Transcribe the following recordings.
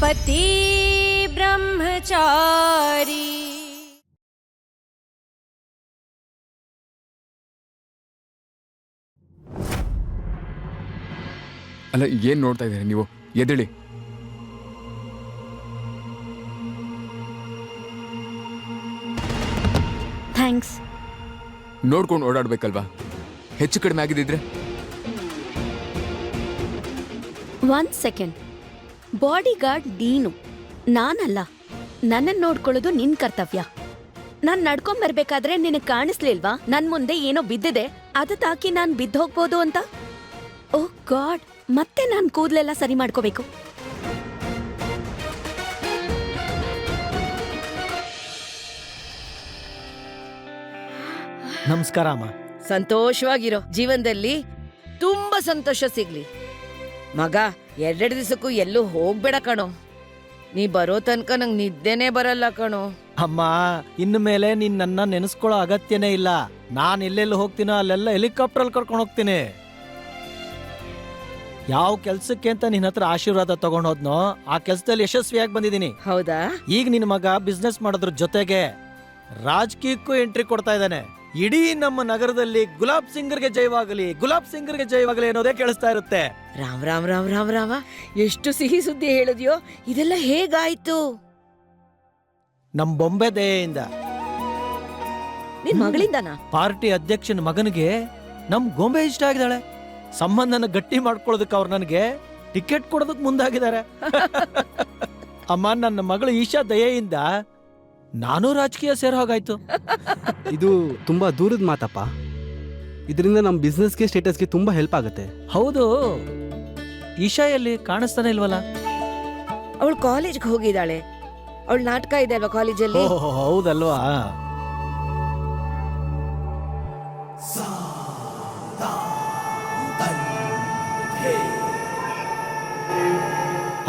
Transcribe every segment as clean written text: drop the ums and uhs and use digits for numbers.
पति ब्रह्मचारी। ಅಲ್ಲ ಏನ್ ನೋಡ್ತಾ ಇದ್ದೀರಾ ನೀವು? ಎದ್ದೇಳಿ. ಥ್ಯಾಂಕ್ಸ್. ನೋಡ್ಕೊಂಡು ಓಡಾಡ್ಬೇಕಲ್ವಾ? ಹೆಚ್ಚು ಕಡಿಮೆ ಆಗಿದ್ದಿದ್ರೆ? 1 ಸೆಕೆಂಡ್. ಬಾಡಿ ಗಾರ್ಡ್ ನೀನು, ನಾನಲ್ಲ. ನನ್ನನ್ನು ನೋಡ್ಕೊಳ್ಳೋದು ನಿನ್ ಕರ್ತವ್ಯ. ನಾನ್ ನಡ್ಕೊಂಬರ್ಬೇಕಾದ್ರೆ ನಿನಗೆ ಕಾಣಿಸ್ಲಿಲ್ವಾ ನನ್ ಮುಂದೆ ಏನೋ ಬಿದ್ದಿದೆ, ಅದು ತಾಕಿ ನಾನ್ ಬಿದ್ದೋಗ್ಬೋದು ಅಂತ? ಓಹ್ ಗಾಡ್, ಮತ್ತೆ ನಾನ್ ಕೂದಲೆಲ್ಲ ಸರಿ ಮಾಡ್ಕೋಬೇಕು. ನಮಸ್ಕಾರ ಅಮ್ಮ. ಸಂತೋಷವಾಗಿರೋ. ಜೀವನದಲ್ಲಿ ತುಂಬಾ ಸಂತೋಷ ಸಿಗ್ಲಿ ಮಗ. 2 ದಿವಸಕ್ಕೂ ಎಲ್ಲೂ ಹೋಗ್ಬೇಡ ಕಣೋ. ನೀ ಬರೋ ತನಕ ನಂಗೆ ನಿದ್ದೆನೇ ಬರಲ್ಲ ಕಣೋ. ಅಮ್ಮ, ಇನ್ನು ಮೇಲೆ ನೀನ್ ನನ್ನ ನೆನೆಸ್ಕೊಳ್ಳೋ ಅಗತ್ಯನೇ ಇಲ್ಲ. ನಾನ್ ಎಲ್ಲೆಲ್ಲಿ ಹೋಗ್ತೀನೋ ಅಲ್ಲೆಲ್ಲ ಹೆಲಿಕಾಪ್ಟರ್ ಕರ್ಕೊಂಡು ಹೋಗ್ತೀನಿ. ಯಾವ ಕೆಲ್ಸಕ್ಕೆ ಅಂತ ನಿನ್ನ ಹತ್ರ ಆಶೀರ್ವಾದ ತಗೊಂಡ್ ಹೋದ್ನೋ ಆ ಕೆಲ್ಸದಲ್ಲಿ ಯಶಸ್ವಿಯಾಗಿ ಬಂದಿದ್ದೀನಿ. ಹೌದಾ? ಈಗ ನಿನ್ ಮಗ ಬಿಸ್ನೆಸ್ ಮಾಡೋದ್ರ ಜೊತೆಗೆ ರಾಜಕೀಯಕ್ಕೂ ಎಂಟ್ರಿ ಕೊಡ್ತಾ ಇದ್ದಾನೆ. ಇಡೀ ನಮ್ಮ ನಗರದಲ್ಲಿ ಗುಲಾಬ್ ಸಿಂಗರ್ಗೆ ಜಯವಾಗಲಿ, ಗುಲಾಬ್ ಸಿಂಗರ್ಗೆ ಜಯವಾಗಲಿ ಅನ್ನೋದೇ ಕೇಳಿಸ್ತಾ ಇರುತ್ತೆ. ರಾಮ್ ರಾಮ್ ರಾಮ್ ರಾಮ್ ರಾಮ, ಎಷ್ಟು ಸಿಹಿ ಸುದ್ದಿ ಹೇಳಿದ್ಯೋ. ಇದೆಲ್ಲ ಹೇಗಾಯ್ತು? ನಮ್ ಬೊಂಬೆ ದಯೆಯಿಂದ. ನಿನ್ ಮಗಳಿಂದನಾ? ಪಾರ್ಟಿ ಅಧ್ಯಕ್ಷನ ಮಗನಿಗೆ ನಮ್ ಗೊಂಬೆ ಇಷ್ಟ ಆಗಿದ್ದಾಳೆ. ಸಂಬಂಧನ ಗಟ್ಟಿ ಮಾಡ್ಕೊಳ್ಳೋದಕ್ಕೆ ಅವ್ರು ನನಗೆ ಟಿಕೆಟ್ ಕೊಡೋದಕ್ ಮುಂದಾಗಿದ್ದಾರೆ. ಅಮ್ಮ, ನನ್ನ ಮಗಳು ಈಶಾ ದಯೆಯಿಂದ ನಾನು ರಾಜಕೀಯ ಸೇರೋ ಹಾಗಾಯ್ತು. ಇದು ತುಂಬಾ ದೂರದ ಮಾತಪ್ಪ. ಇದರಿಂದ ನಮ್ಮ ಬಿಸ್ನೆಸ್ಗೆ ಸ್ಟೇಟಸ್ಗೆ ತುಂಬಾ ಹೆಲ್ಪ್ ಆಗುತ್ತೆ. ಹೌದು. ಈಶಾ ಎಲ್ಲಿ ಕಾಣಿಸ್ತಾನೆ ಇಲ್ವಲ್ಲ? ಅವಳು ಕಾಲೇಜ್ಗೆ ಹೋಗಿದ್ದಾಳೆ. ಅವಳು ನಾಟಕ ಇದೆ ಅಲ್ವಾ ಕಾಲೇಜಲ್ಲಿ? ಹೌದಲ್ವಾ?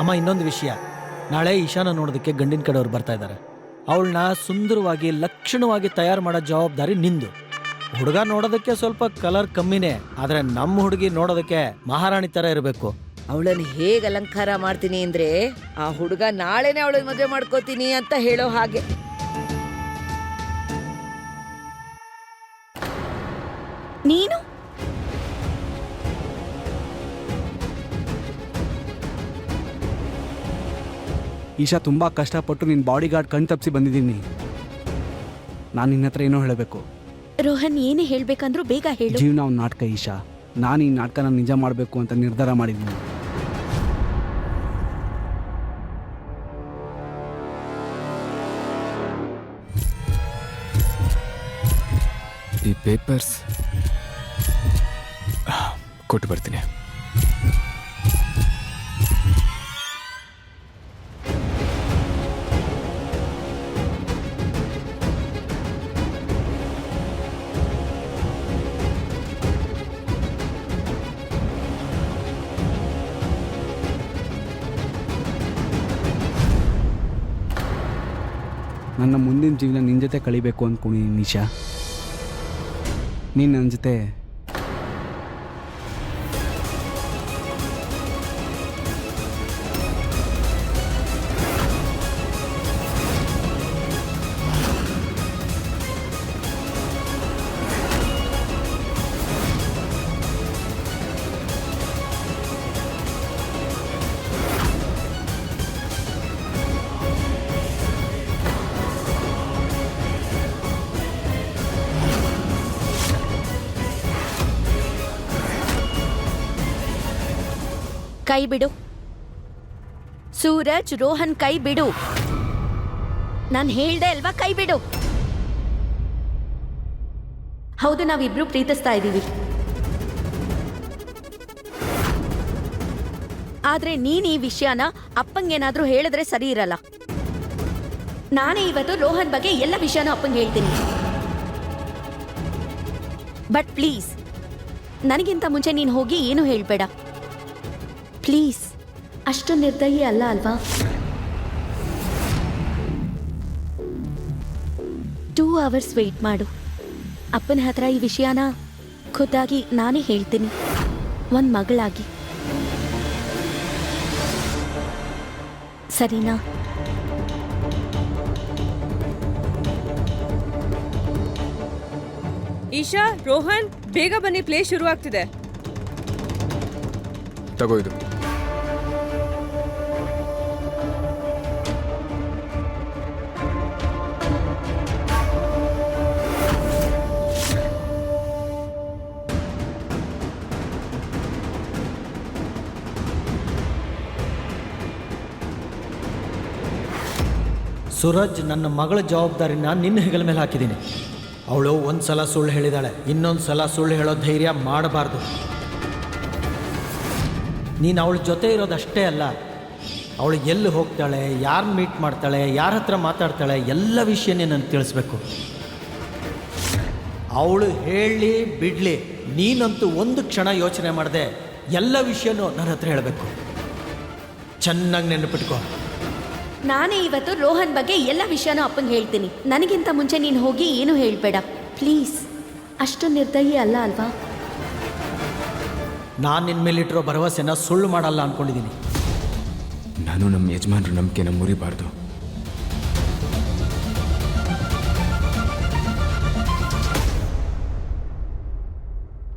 ಅಮ್ಮ, ಇನ್ನೊಂದು ವಿಷಯ. ನಾಳೆ ಈಶಾನ ನೋಡೋದಕ್ಕೆ ಗಂಡಿನ ಕಡೆಯವ್ರು ಬರ್ತಾ ಇದ್ದಾರೆ. ಅವಳನ್ನ ಸುಂದರವಾಗಿ ಲಕ್ಷಣವಾಗಿ ತಯಾರು ಮಾಡೋ ಜವಾಬ್ದಾರಿ ನಿಂದು. ಹುಡುಗ ನೋಡೋದಕ್ಕೆ ಸ್ವಲ್ಪ ಕಲರ್ ಕಮ್ಮಿನೇ, ಆದ್ರೆ ನಮ್ಮ ಹುಡುಗಿ ನೋಡೋದಕ್ಕೆ ಮಹಾರಾಣಿ ತರ ಇರಬೇಕು. ಅವಳನ್ನು ಹೇಗೆ ಅಲಂಕಾರ ಮಾಡ್ತೀನಿ ಅಂದ್ರೆ ಆ ಹುಡುಗ ನಾಳೆನೆ ಅವಳನ್ನ ಮದುವೆ ಮಾಡ್ಕೋತೀನಿ ಅಂತ ಹೇಳೋ ಹಾಗೆ. ನೀನು ಈಶಾ, ತುಂಬಾ ಕಷ್ಟಪಟ್ಟು ನಿನ್ನ ಬಾಡಿ ಗಾರ್ಡ್ ಕಣ್ ತಪ್ಪಿಸಿ ಬಂದಿದ್ದೀನಿ. ನಾನು ನಿನ್ನ ಹತ್ರ ಏನೋ ಹೇಳಬೇಕು. ರೋಹನ್, ಏನೇ ಹೇಳ್ಬೇಕಂದ್ರೂ ಬೇಗ ಹೇಳು. ಜೀವನ ಒಂದು ನಾಟಕ ಈಶಾ. ನಾನು ಈ ನಾಟಕನ ನಿಜ ಮಾಡಬೇಕು ಅಂತ ನಿರ್ಧಾರ ಮಾಡಿದ್ದೀನಿ. ಈ ಪೇಪರ್ಸ್ ಕೊಟ್ಟು ಬರ್ತೀನಿ. ನನ್ನ ಮುಂದಿನ ಜೀವನ ನಿನ್ನ ಜೊತೆ ಕಳಿಬೇಕು ಅಂದ್ಕೊಂಡಿದ್ದೀನಿ ನಿಶಾ. ನೀನು ನನ್ನ ಜೊತೆ ಕೈ ಬಿಡು ಸೂರಜ್. ರೋಹನ್, ಕೈ ಬಿಡು. ನಾನು ಹೇಳ್ದೆ ಅಲ್ವಾ, ಕೈ ಬಿಡು. ಹೌದು, ನಾವಿಬ್ರು ಪ್ರೀತಿಸ್ತಾ ಇದ್ದೀವಿ. ಆದ್ರೆ ನೀನ್ ಈ ವಿಷಯನ ಅಪ್ಪಂಗೇನಾದ್ರೂ ಹೇಳಿದ್ರೆ ಸರಿ ಇರಲ್ಲ. ನಾನೇ ಇವತ್ತು ರೋಹನ್ ಬಗ್ಗೆ ಎಲ್ಲ ವಿಷಯನ ಅಪ್ಪಂಗೆ ಹೇಳ್ತೀನಿ. ಬಟ್ ಪ್ಲೀಸ್, ನನಗಿಂತ ಮುಂಚೆ ನೀನು ಹೋಗಿ ಏನು ಹೇಳ್ಬೇಡ ಪ್ಲೀಸ್. ಅಷ್ಟು ನಿರ್ದಯಿ ಅಲ್ಲ ಅಲ್ವಾ? 2 hours ವೇಟ್ ಮಾಡು. ಅಪ್ಪನ ಹತ್ರ ಈ ವಿಷಯನ ಖುದ್ದಾಗಿ ನಾನೇ ಹೇಳ್ತೀನಿ, ಒಂದು ಮಗಳಾಗಿ. ಸರಿನಾ? ಈಶಾ, ರೋಹನ್, ಬೇಗ ಬನ್ನಿ, ಪ್ಲೇ ಶುರು ಆಗ್ತಿದೆ. ತಗೋ ಇದು. ಸೂರಜ್, ನನ್ನ ಮಗಳ ಜವಾಬ್ದಾರಿನ ನಿನ್ನ ಹೆಗಲ ಮೇಲೆ ಹಾಕಿದ್ದೀನಿ. ಅವಳು ಒಂದು ಸಲ ಸುಳ್ಳು ಹೇಳಿದಾಳೆ, ಇನ್ನೊಂದು ಸಲ ಸುಳ್ಳು ಹೇಳೋ ಧೈರ್ಯ ಮಾಡಬಾರ್ದು. ನೀನು ಅವಳ ಜೊತೆ ಇರೋದಷ್ಟೇ ಅಲ್ಲ, ಅವಳು ಎಲ್ಲಿ ಹೋಗ್ತಾಳೆ, ಯಾರನ್ನ ಮೀಟ್ ಮಾಡ್ತಾಳೆ, ಯಾರ ಹತ್ರ ಮಾತಾಡ್ತಾಳೆ, ಎಲ್ಲ ವಿಷಯನೇ ನನಗೆ ತಿಳಿಸ್ಬೇಕು. ಅವಳು ಹೇಳಲಿ ಬಿಡಲಿ, ನೀನಂತೂ ಒಂದು ಕ್ಷಣ ಯೋಚನೆ ಮಾಡದೆ ಎಲ್ಲ ವಿಷಯನೂ ನನ್ನ ಹತ್ರ ಹೇಳಬೇಕು. ಚೆನ್ನಾಗಿ ನೆನಪಿಟ್ಕೋ. ನಾನೇ ಇವತ್ತು ರೋಹನ್ ಬಗ್ಗೆ ಎಲ್ಲ ವಿಷಯನೂ ಅಪ್ಪಂಗೆ ಹೇಳ್ತೀನಿ. ನನಗಿಂತ ಮುಂಚೆ ನೀನು ಹೋಗಿ ಏನು ಹೇಳಬೇಡ ಪ್ಲೀಸ್. ಅಷ್ಟು ನಿರ್ದಯಿ ಅಲ್ಲ ಅಲ್ವಾ? ನಾನು ನಿನ್ನ ಮೇಲಿಟ್ಟಿರೋ ಭರವಸೆನ ಸುಳ್ಳು ಮಾಡಲ್ಲ ಅಂದ್ಕೊಂಡಿದ್ದೀನಿ. ನಾನು ನಮ್ಮ ಯಜಮಾನ್ರ ನಂಬಿಕೆನ ಮುರಿಬಾರ್ದು.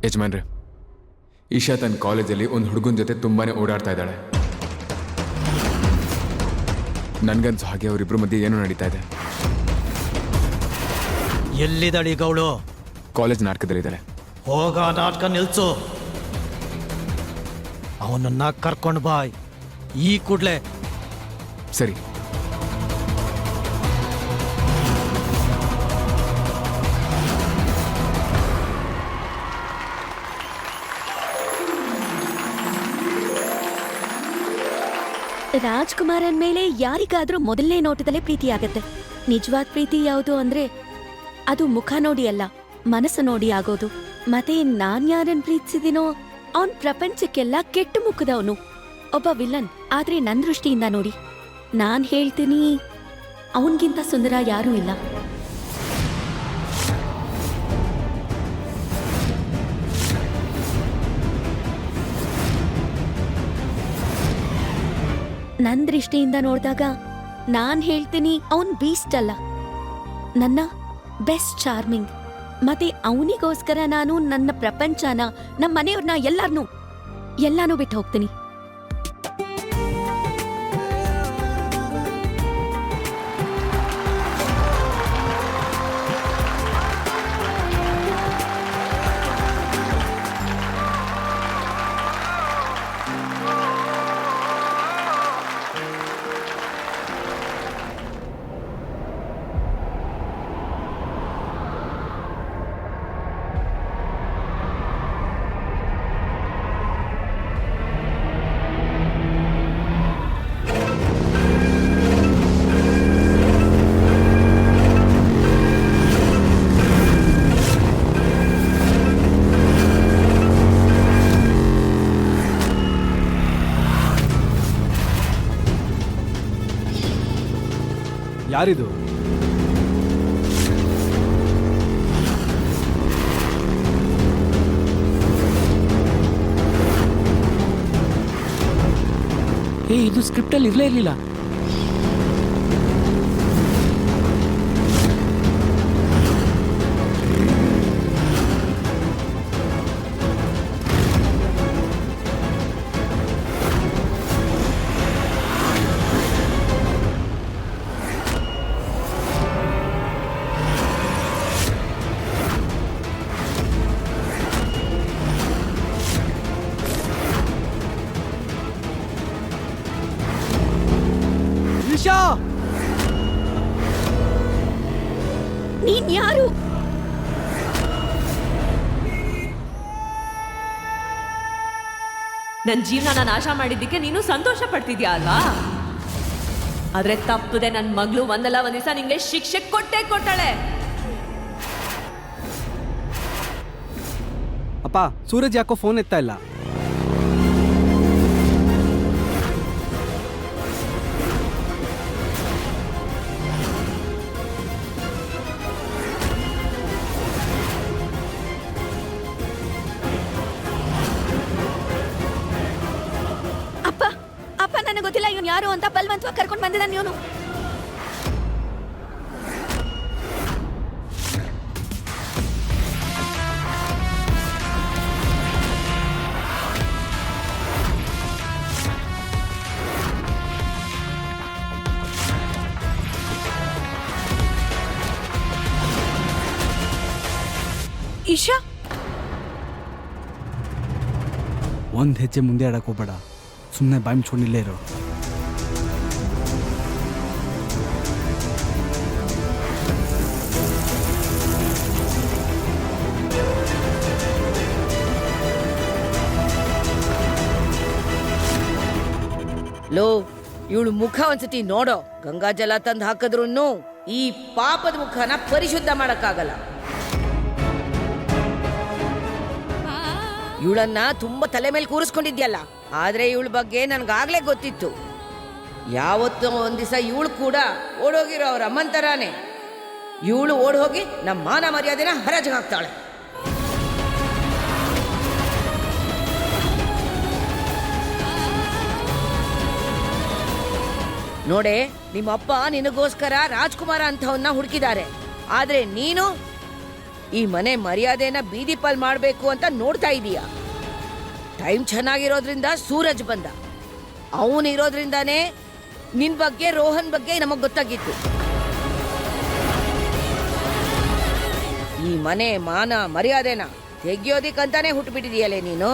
ಯಜಮಾನ್ರೆ, ಈಶಾ ತನ್ನ ಕಾಲೇಜಲ್ಲಿ ಒಂದು ಹುಡುಗನ ಜೊತೆ ತುಂಬಾನೇ ಓಡಾಡ್ತಾ ಇದ್ದಾಳೆ. ನನ್ಗನ್ಸು ಹಾಗೆ ಅವರಿಬ್ರು ಮಧ್ಯೆ ಏನೋ ನಡೀತಾ ಇದೆ. ಎಲ್ಲಿದ್ದಾಳೆ ಈಗ ಅವಳು? ಕಾಲೇಜ್ ನಾಟಕದಲ್ಲಿದ್ದಾಳೆ. ಹೋಗ ನಾಟಕ ನಿಲ್ಸು. ಅವನನ್ನ ಕರ್ಕೊಂಡು ಬಾಯ್ ಈ ಕೂಡ್ಲೆ. ಸರಿ. ರಾಜ್ಕುಮಾರನ್ ಮೇಲೆ ಯಾರಿಗಾದ್ರೂ ಮೊದಲನೇ ನೋಟದಲ್ಲೇ ಪ್ರೀತಿ ಆಗತ್ತೆ. ನಿಜವಾದ ಪ್ರೀತಿ ಯಾವುದು ಅಂದ್ರೆ ಅದು ಮುಖ ನೋಡಿ ಅಲ್ಲ, ಮನಸ್ಸು ನೋಡಿ ಆಗೋದು. ಮತ್ತೆ ನಾನ್ ಯಾರನ್ ಪ್ರೀತಿಸಿದಿನೋ ಅವನ್ ಪ್ರಪಂಚಕ್ಕೆಲ್ಲ ಕೆಟ್ಟ ಮುಖದವನು, ಒಬ್ಬ ವಿಲನ್. ಆದ್ರೆ ನನ್ ದೃಷ್ಟಿಯಿಂದ ನೋಡಿ, ನಾನ್ ಹೇಳ್ತೀನಿ ಅವನ್ಗಿಂತ ಸುಂದರ ಯಾರೂ ಇಲ್ಲ. ನನ್ ದೃಷ್ಟಿಯಿಂದ ನೋಡಿದಾಗ ನಾನ್ ಹೇಳ್ತೀನಿ ಅವನ್ ಬೀಸ್ಟ್ ಅಲ್ಲ, ನನ್ನ ಬೆಸ್ಟ್ ಚಾರ್ಮಿಂಗ್. ಮತ್ತೆ ಅವನಿಗೋಸ್ಕರ ನಾನು ನನ್ನ ಪ್ರಪಂಚನ, ನಮ್ಮ ಮನೆಯವ್ರನ್ನ, ಎಲ್ಲಾನು ಬಿಟ್ಟು ಹೋಗ್ತೀನಿ. ಯಾರಿದು? ಇದು ಸ್ಕ್ರಿಪ್ಟಲ್ಲಿ ಇರಲೇ ಇರಲಿಲ್ಲ. ನೀನ್ ಯಾರು? ನನ್ನ ಜೀವನ ನಾಶ ಮಾಡಿದ್ದಕ್ಕೆ ನೀನು ಸಂತೋಷ ಪಡ್ತಿದ್ಯಾ ಅಲ್ವಾ? ಆದ್ರೆ ತಪ್ಪದೆ ನನ್ನ ಮಗಳು ಒಂದಲ್ಲ ಒಂದ್ ದಿವಸ ನಿಂಗೆ ಶಿಕ್ಷೆ ಕೊಟ್ಟಾಳೆ. ಅಪ್ಪ, ಸೂರಜ್ ಯಾಕೋ ಫೋನ್ ಎತ್ತಾ ಇಲ್ಲ? ಯಾರು ಅಂತ ಬಲ್ವಂತವಾಗಿ ಕರ್ಕೊಂಡು ಬಂದಿದ್ದಾನೆ ನೀನು. ಈಶಾ, ಒಂದು ಹೆಜ್ಜೆ ಮುಂದೆ ಆಡಕ್ಕೆ ಹೋಗ್ಬೇಡ, ಸುಮ್ಮನೆ ಬಾಯಿ ಮುಚ್ಕೊಂಡಿಲ್ಲೇ ಇರೋ. ಲೋ, ಇವಳು ಮುಖ ಒಂದ್ಸತಿ ನೋಡೋ. ಗಂಗಾ ಜಲ ತಂದು ಹಾಕಿದ್ರು ಈ ಪಾಪದ ಮುಖನ ಪರಿಶುದ್ಧ ಮಾಡಕ್ಕಾಗಲ್ಲ. ಇವಳನ್ನ ತುಂಬಾ ತಲೆ ಮೇಲೆ ಕೂರಿಸ್ಕೊಂಡಿದ್ಯಲ್ಲ, ಆದ್ರೆ ಇವಳ ಬಗ್ಗೆ ನನ್ಗಾಗ್ಲೇ ಗೊತ್ತಿತ್ತು. ಯಾವತ್ತೋ ಒಂದ್ ದಿವಸ ಇವಳು ಕೂಡ ಓಡೋಗಿರೋ ಅವ್ರ ಅಮ್ಮನ್ ತರಾನೇ ಇವಳು ಓಡ್ ಹೋಗಿ ನಮ್ಮ ಮಾನ ಮರ್ಯಾದೆನ ಹರಾಜಿಗೆ ಹಾಕ್ತಾಳೆ. ನೋಡೆ, ನಿಮ್ಮಪ್ಪ ನಿನಗೋಸ್ಕರ ರಾಜ್ಕುಮಾರ ಅಂತವನ್ನ ಹುಡುಕಿದ್ದಾರೆ, ಆದ್ರೆ ನೀನು ಈ ಮನೆ ಮರ್ಯಾದೆನ ಬೀದಿ ಪಾಲ್ ಮಾಡಬೇಕು ಅಂತ ನೋಡ್ತಾ ಇದೀಯ. ಟೈಮ್ ಚೆನ್ನಾಗಿರೋದ್ರಿಂದ ಸೂರಜ್ ಬಂದ, ಅವನಿರೋದ್ರಿಂದಾನೇ ನಿನ್ ಬಗ್ಗೆ ರೋಹನ್ ಬಗ್ಗೆ ನಮಗ್ ಗೊತ್ತಾಗಿತ್ತು. ಈ ಮನೆ ಮಾನ ಮರ್ಯಾದೆನ ತೆಗಿಯೋದಿಕ್ಕಂತಾನೆ ಹುಟ್ಟುಬಿಟ್ಟಿದೀಯಲ್ಲೇ ನೀನು.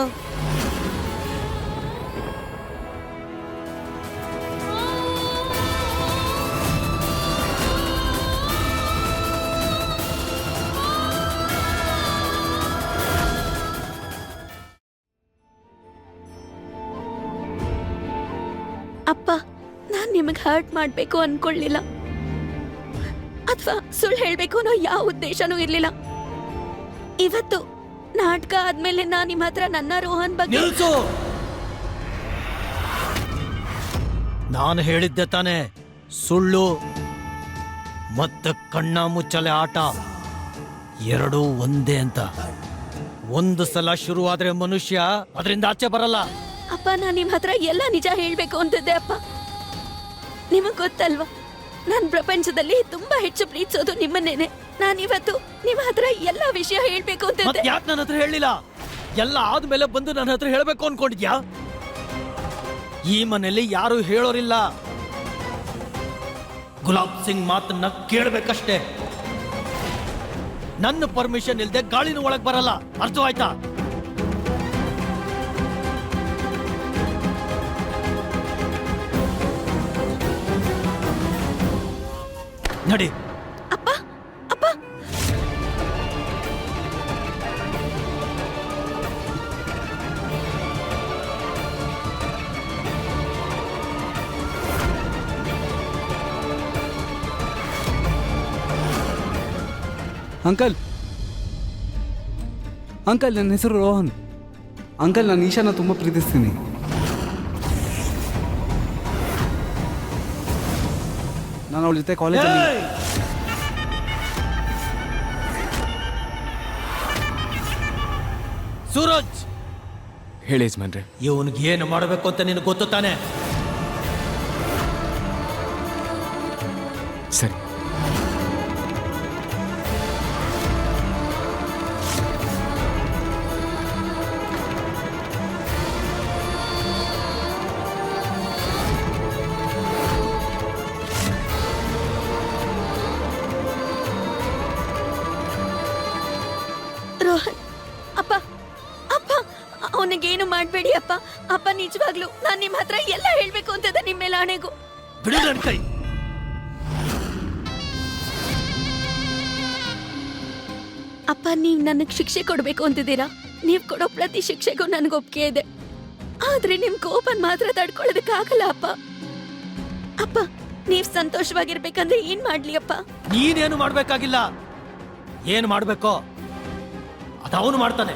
ಅಪ್ಪ, ನಾನ್ ನಿಮಗ್ ಹರ್ಟ್ ಮಾಡ್ಬೇಕು ಅನ್ಕೊಳ್ಳಿಲ್ಲ, ಅಥವಾ ಸುಳ್ಳು ಹೇಳ್ಬೇಕು ಅನ್ನೋ ಯಾವ ಉದ್ದೇಶನೂ ಇರ್ಲಿಲ್ಲ. ಇವತ್ತು ನಾಟಕ ಆದ್ಮೇಲೆ ನಾನ್ ನಿಮ್ ಹತ್ರ ನನ್ನ ರೋಹನ್ ಬಗ್ಗೆ ನಿಲ್ಸು. ನಾನು ಹೇಳಿದ್ದೆ ತಾನೆ, ಸುಳ್ಳು ಮತ್ತೆ ಕಣ್ಣ ಮುಚ್ಚಲೆ ಆಟ ಎರಡೂ ಒಂದೇ ಅಂತ. ಒಂದು ಸಲ ಶುರುವಾದ್ರೆ ಮನುಷ್ಯ ಅದರಿಂದ ಆಚೆ ಬರಲ್ಲ. ಅಪ್ಪ, ನಾನ್ ನಿಮ್ ಹತ್ರ ಎಲ್ಲ ನಿಜ ಹೇಳ್ಬೇಕು ಅಂತಿದ್ದೆ ಅಪ್ಪ. ನಿಮಗ್ ಗೊತ್ತಲ್ವಾ, ನಾನ್ ಪ್ರಪಂಚದಲ್ಲಿ ತುಂಬಾ ಹೆಚ್ಚು ಪ್ರೀತಿಸೋದು ನಿಮ್ಮನ್ನೇನೆ. ನಾನಿವತ್ತು ನಿಮ್ ಹತ್ರ ಎಲ್ಲ ವಿಷಯ ಹೇಳ್ಬೇಕು ಅಂತಿದ್ದೆ. ಯಾಕೆ ನನ್ನ ಹತ್ರ ಹೇಳಿಲ್ಲ? ಎಲ್ಲ ಆದ್ಮೇಲೆ ಬಂದು ನನ್ನ ಹತ್ರ ಹೇಳ್ಬೇಕು ಅನ್ಕೊಂಡಿದ್ಯಾ? ಈ ಮನೆಯಲ್ಲಿ ಯಾರು ಹೇಳೋರಿಲ್ಲ, ಗುಲಾಬ್ ಸಿಂಗ್ ಮಾತನ್ನ ಕೇಳ್ಬೇಕಷ್ಟೇ. ನನ್ನ ಪರ್ಮಿಷನ್ ಇಲ್ದೆ ಗಾಳಿನ ಒಳಗ್ ಬರಲ್ಲ, ಅರ್ಥವಾಯ್ತಾ? ನಡಿ. ಅಪ್ಪ, ಅಪ್ಪ, ಅಂಕಲ್, ಅಂಕಲ್, ನನ್ನ ಹೆಸರು ರೋಹನ್. ಅಂಕಲ್, ನಾನು ಈಶಾನ ತುಂಬ ಪ್ರೀತಿಸ್ತೀನಿ. ನಾನು ಅವಳ ಜೊತೆ ಕಾಲೇಜಲ್ಲಿ ಸೂರಜ್, ಹೇಳಿ ಯಜಮಾನ್ರೆ. ಇವನ್ಗೆ ಏನು ಮಾಡಬೇಕು ಅಂತ ನಿನಗೆ ಗೊತ್ತು ತಾನೆ? ಸರಿ. ರೋಹನ್, ಅಪ್ಪ, ಅಪ್ಪ, ಅವನಿಗೇನು ಮಾಡ್ಬೇಡಿ ಅಪ್ಪ. ಅಪ್ಪ, ನಿಜವಾಗ್ಲು ನಾನ್ ನಿಮ್ ಹತ್ರ ಎಲ್ಲ ಹೇಳ್ಬೇಕು ಅಂತದ ನಿಮ್ ಮೇಲೆ ಆಣೆಗೂ. ಬಿಡು ನನ್ನ ಕೈ. ಅಪ್ಪ, ನೀವ್ ನನಗ್ ಶಿಕ್ಷೆ ಕೊಡ್ಬೇಕು ಅಂತಿದ್ದೀರಾ. ನೀವ್ ಕೊಡೋ ಪ್ರತಿ ಶಿಕ್ಷೆಗೂ ನನ್ಗೆ ಒಪ್ಪಿಗೆ ಇದೆ, ಆದ್ರೆ ನಿಮ್ ಕೋಪನ್ ಮಾತ್ರ ತಡ್ಕೊಳ್ಳೋದಕ್ಕಾಗಲ್ಲ ಅಪ್ಪ. ಅಪ್ಪ, ನೀವ್ ಸಂತೋಷವಾಗಿರ್ಬೇಕಂದ್ರೆ ಏನ್ ಮಾಡ್ಲಿ ಅಪ್ಪ? ನೀನೇನು ಮಾಡ್ಬೇಕಾಗಿಲ್ಲ. ಏನ್ ಮಾಡ್ಬೇಕೋ ಅದವನು ಮಾಡ್ತಾನೆ.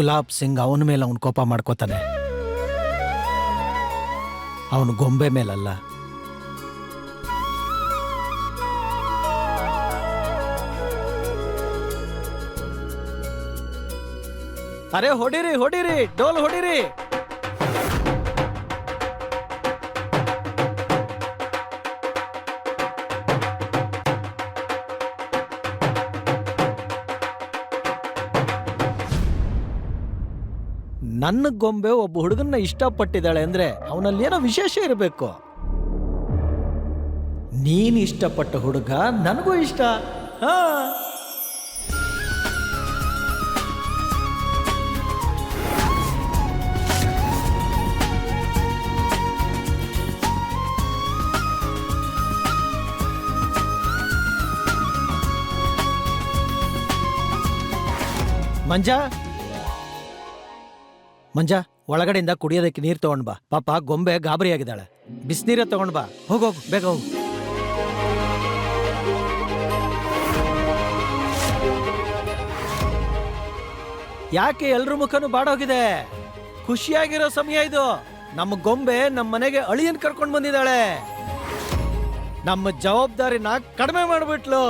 ಗುಲಾಬ್ ಸಿಂಗ್ ಅವನ ಮೇಲೆ ಅವನು ಕೋಪ ಮಾಡ್ಕೋತಾನೆ, ಅವನು ಗೊಂಬೆ ಮೇಲಲ್ಲ. ಅರೆ ಹೊಡಿರಿ ಹೊಡಿರಿ, ಡೋಲ್ ಹೊಡಿರಿ. ನನ್ನ ಗೊಂಬೆ ಒಬ್ಬ ಹುಡುಗನ್ನ ಇಷ್ಟಪಟ್ಟಿದ್ದಾಳೆ ಅಂದ್ರೆ ಅವನಲ್ಲಿ ಏನೋ ವಿಶೇಷ ಇರಬೇಕು. ನೀನ್ ಇಷ್ಟಪಟ್ಟ ಹುಡುಗ ನನಗೂ ಇಷ್ಟ. ಹಾ, ಮಂಜಾ ಮಂಜಾ, ಒಳಗಡೆಯಿಂದ ಕುಡಿಯೋದಕ್ಕೆ ನೀರು ತಗೊಂಡ್ ಬಾ. ಪಾಪ ಗೊಂಬೆ ಗಾಬರಿಯಾಗಿದ್ದಾಳೆ. ಬಿಸಿನೀರೇ ತಗೊಂಡ್ ಬಾ. ಹೋಗೋಗು, ಬೇಗ ಹೋಗು. ಯಾಕೆ ಎಲ್ರ ಮುಖನೂ ಬಾಡೋಗಿದೆ? ಖುಷಿಯಾಗಿರೋ ಸಮಯ ಇದು. ನಮ್ಮ ಗೊಂಬೆ ನಮ್ಮ ಮನೆಗೆ ಅಳಿಯನ್ ಕರ್ಕೊಂಡು ಬಂದಿದ್ದಾಳೆ. ನಮ್ಮ ಜವಾಬ್ದಾರಿನ ಕಡಿಮೆ ಮಾಡ್ಬಿಟ್ಲು.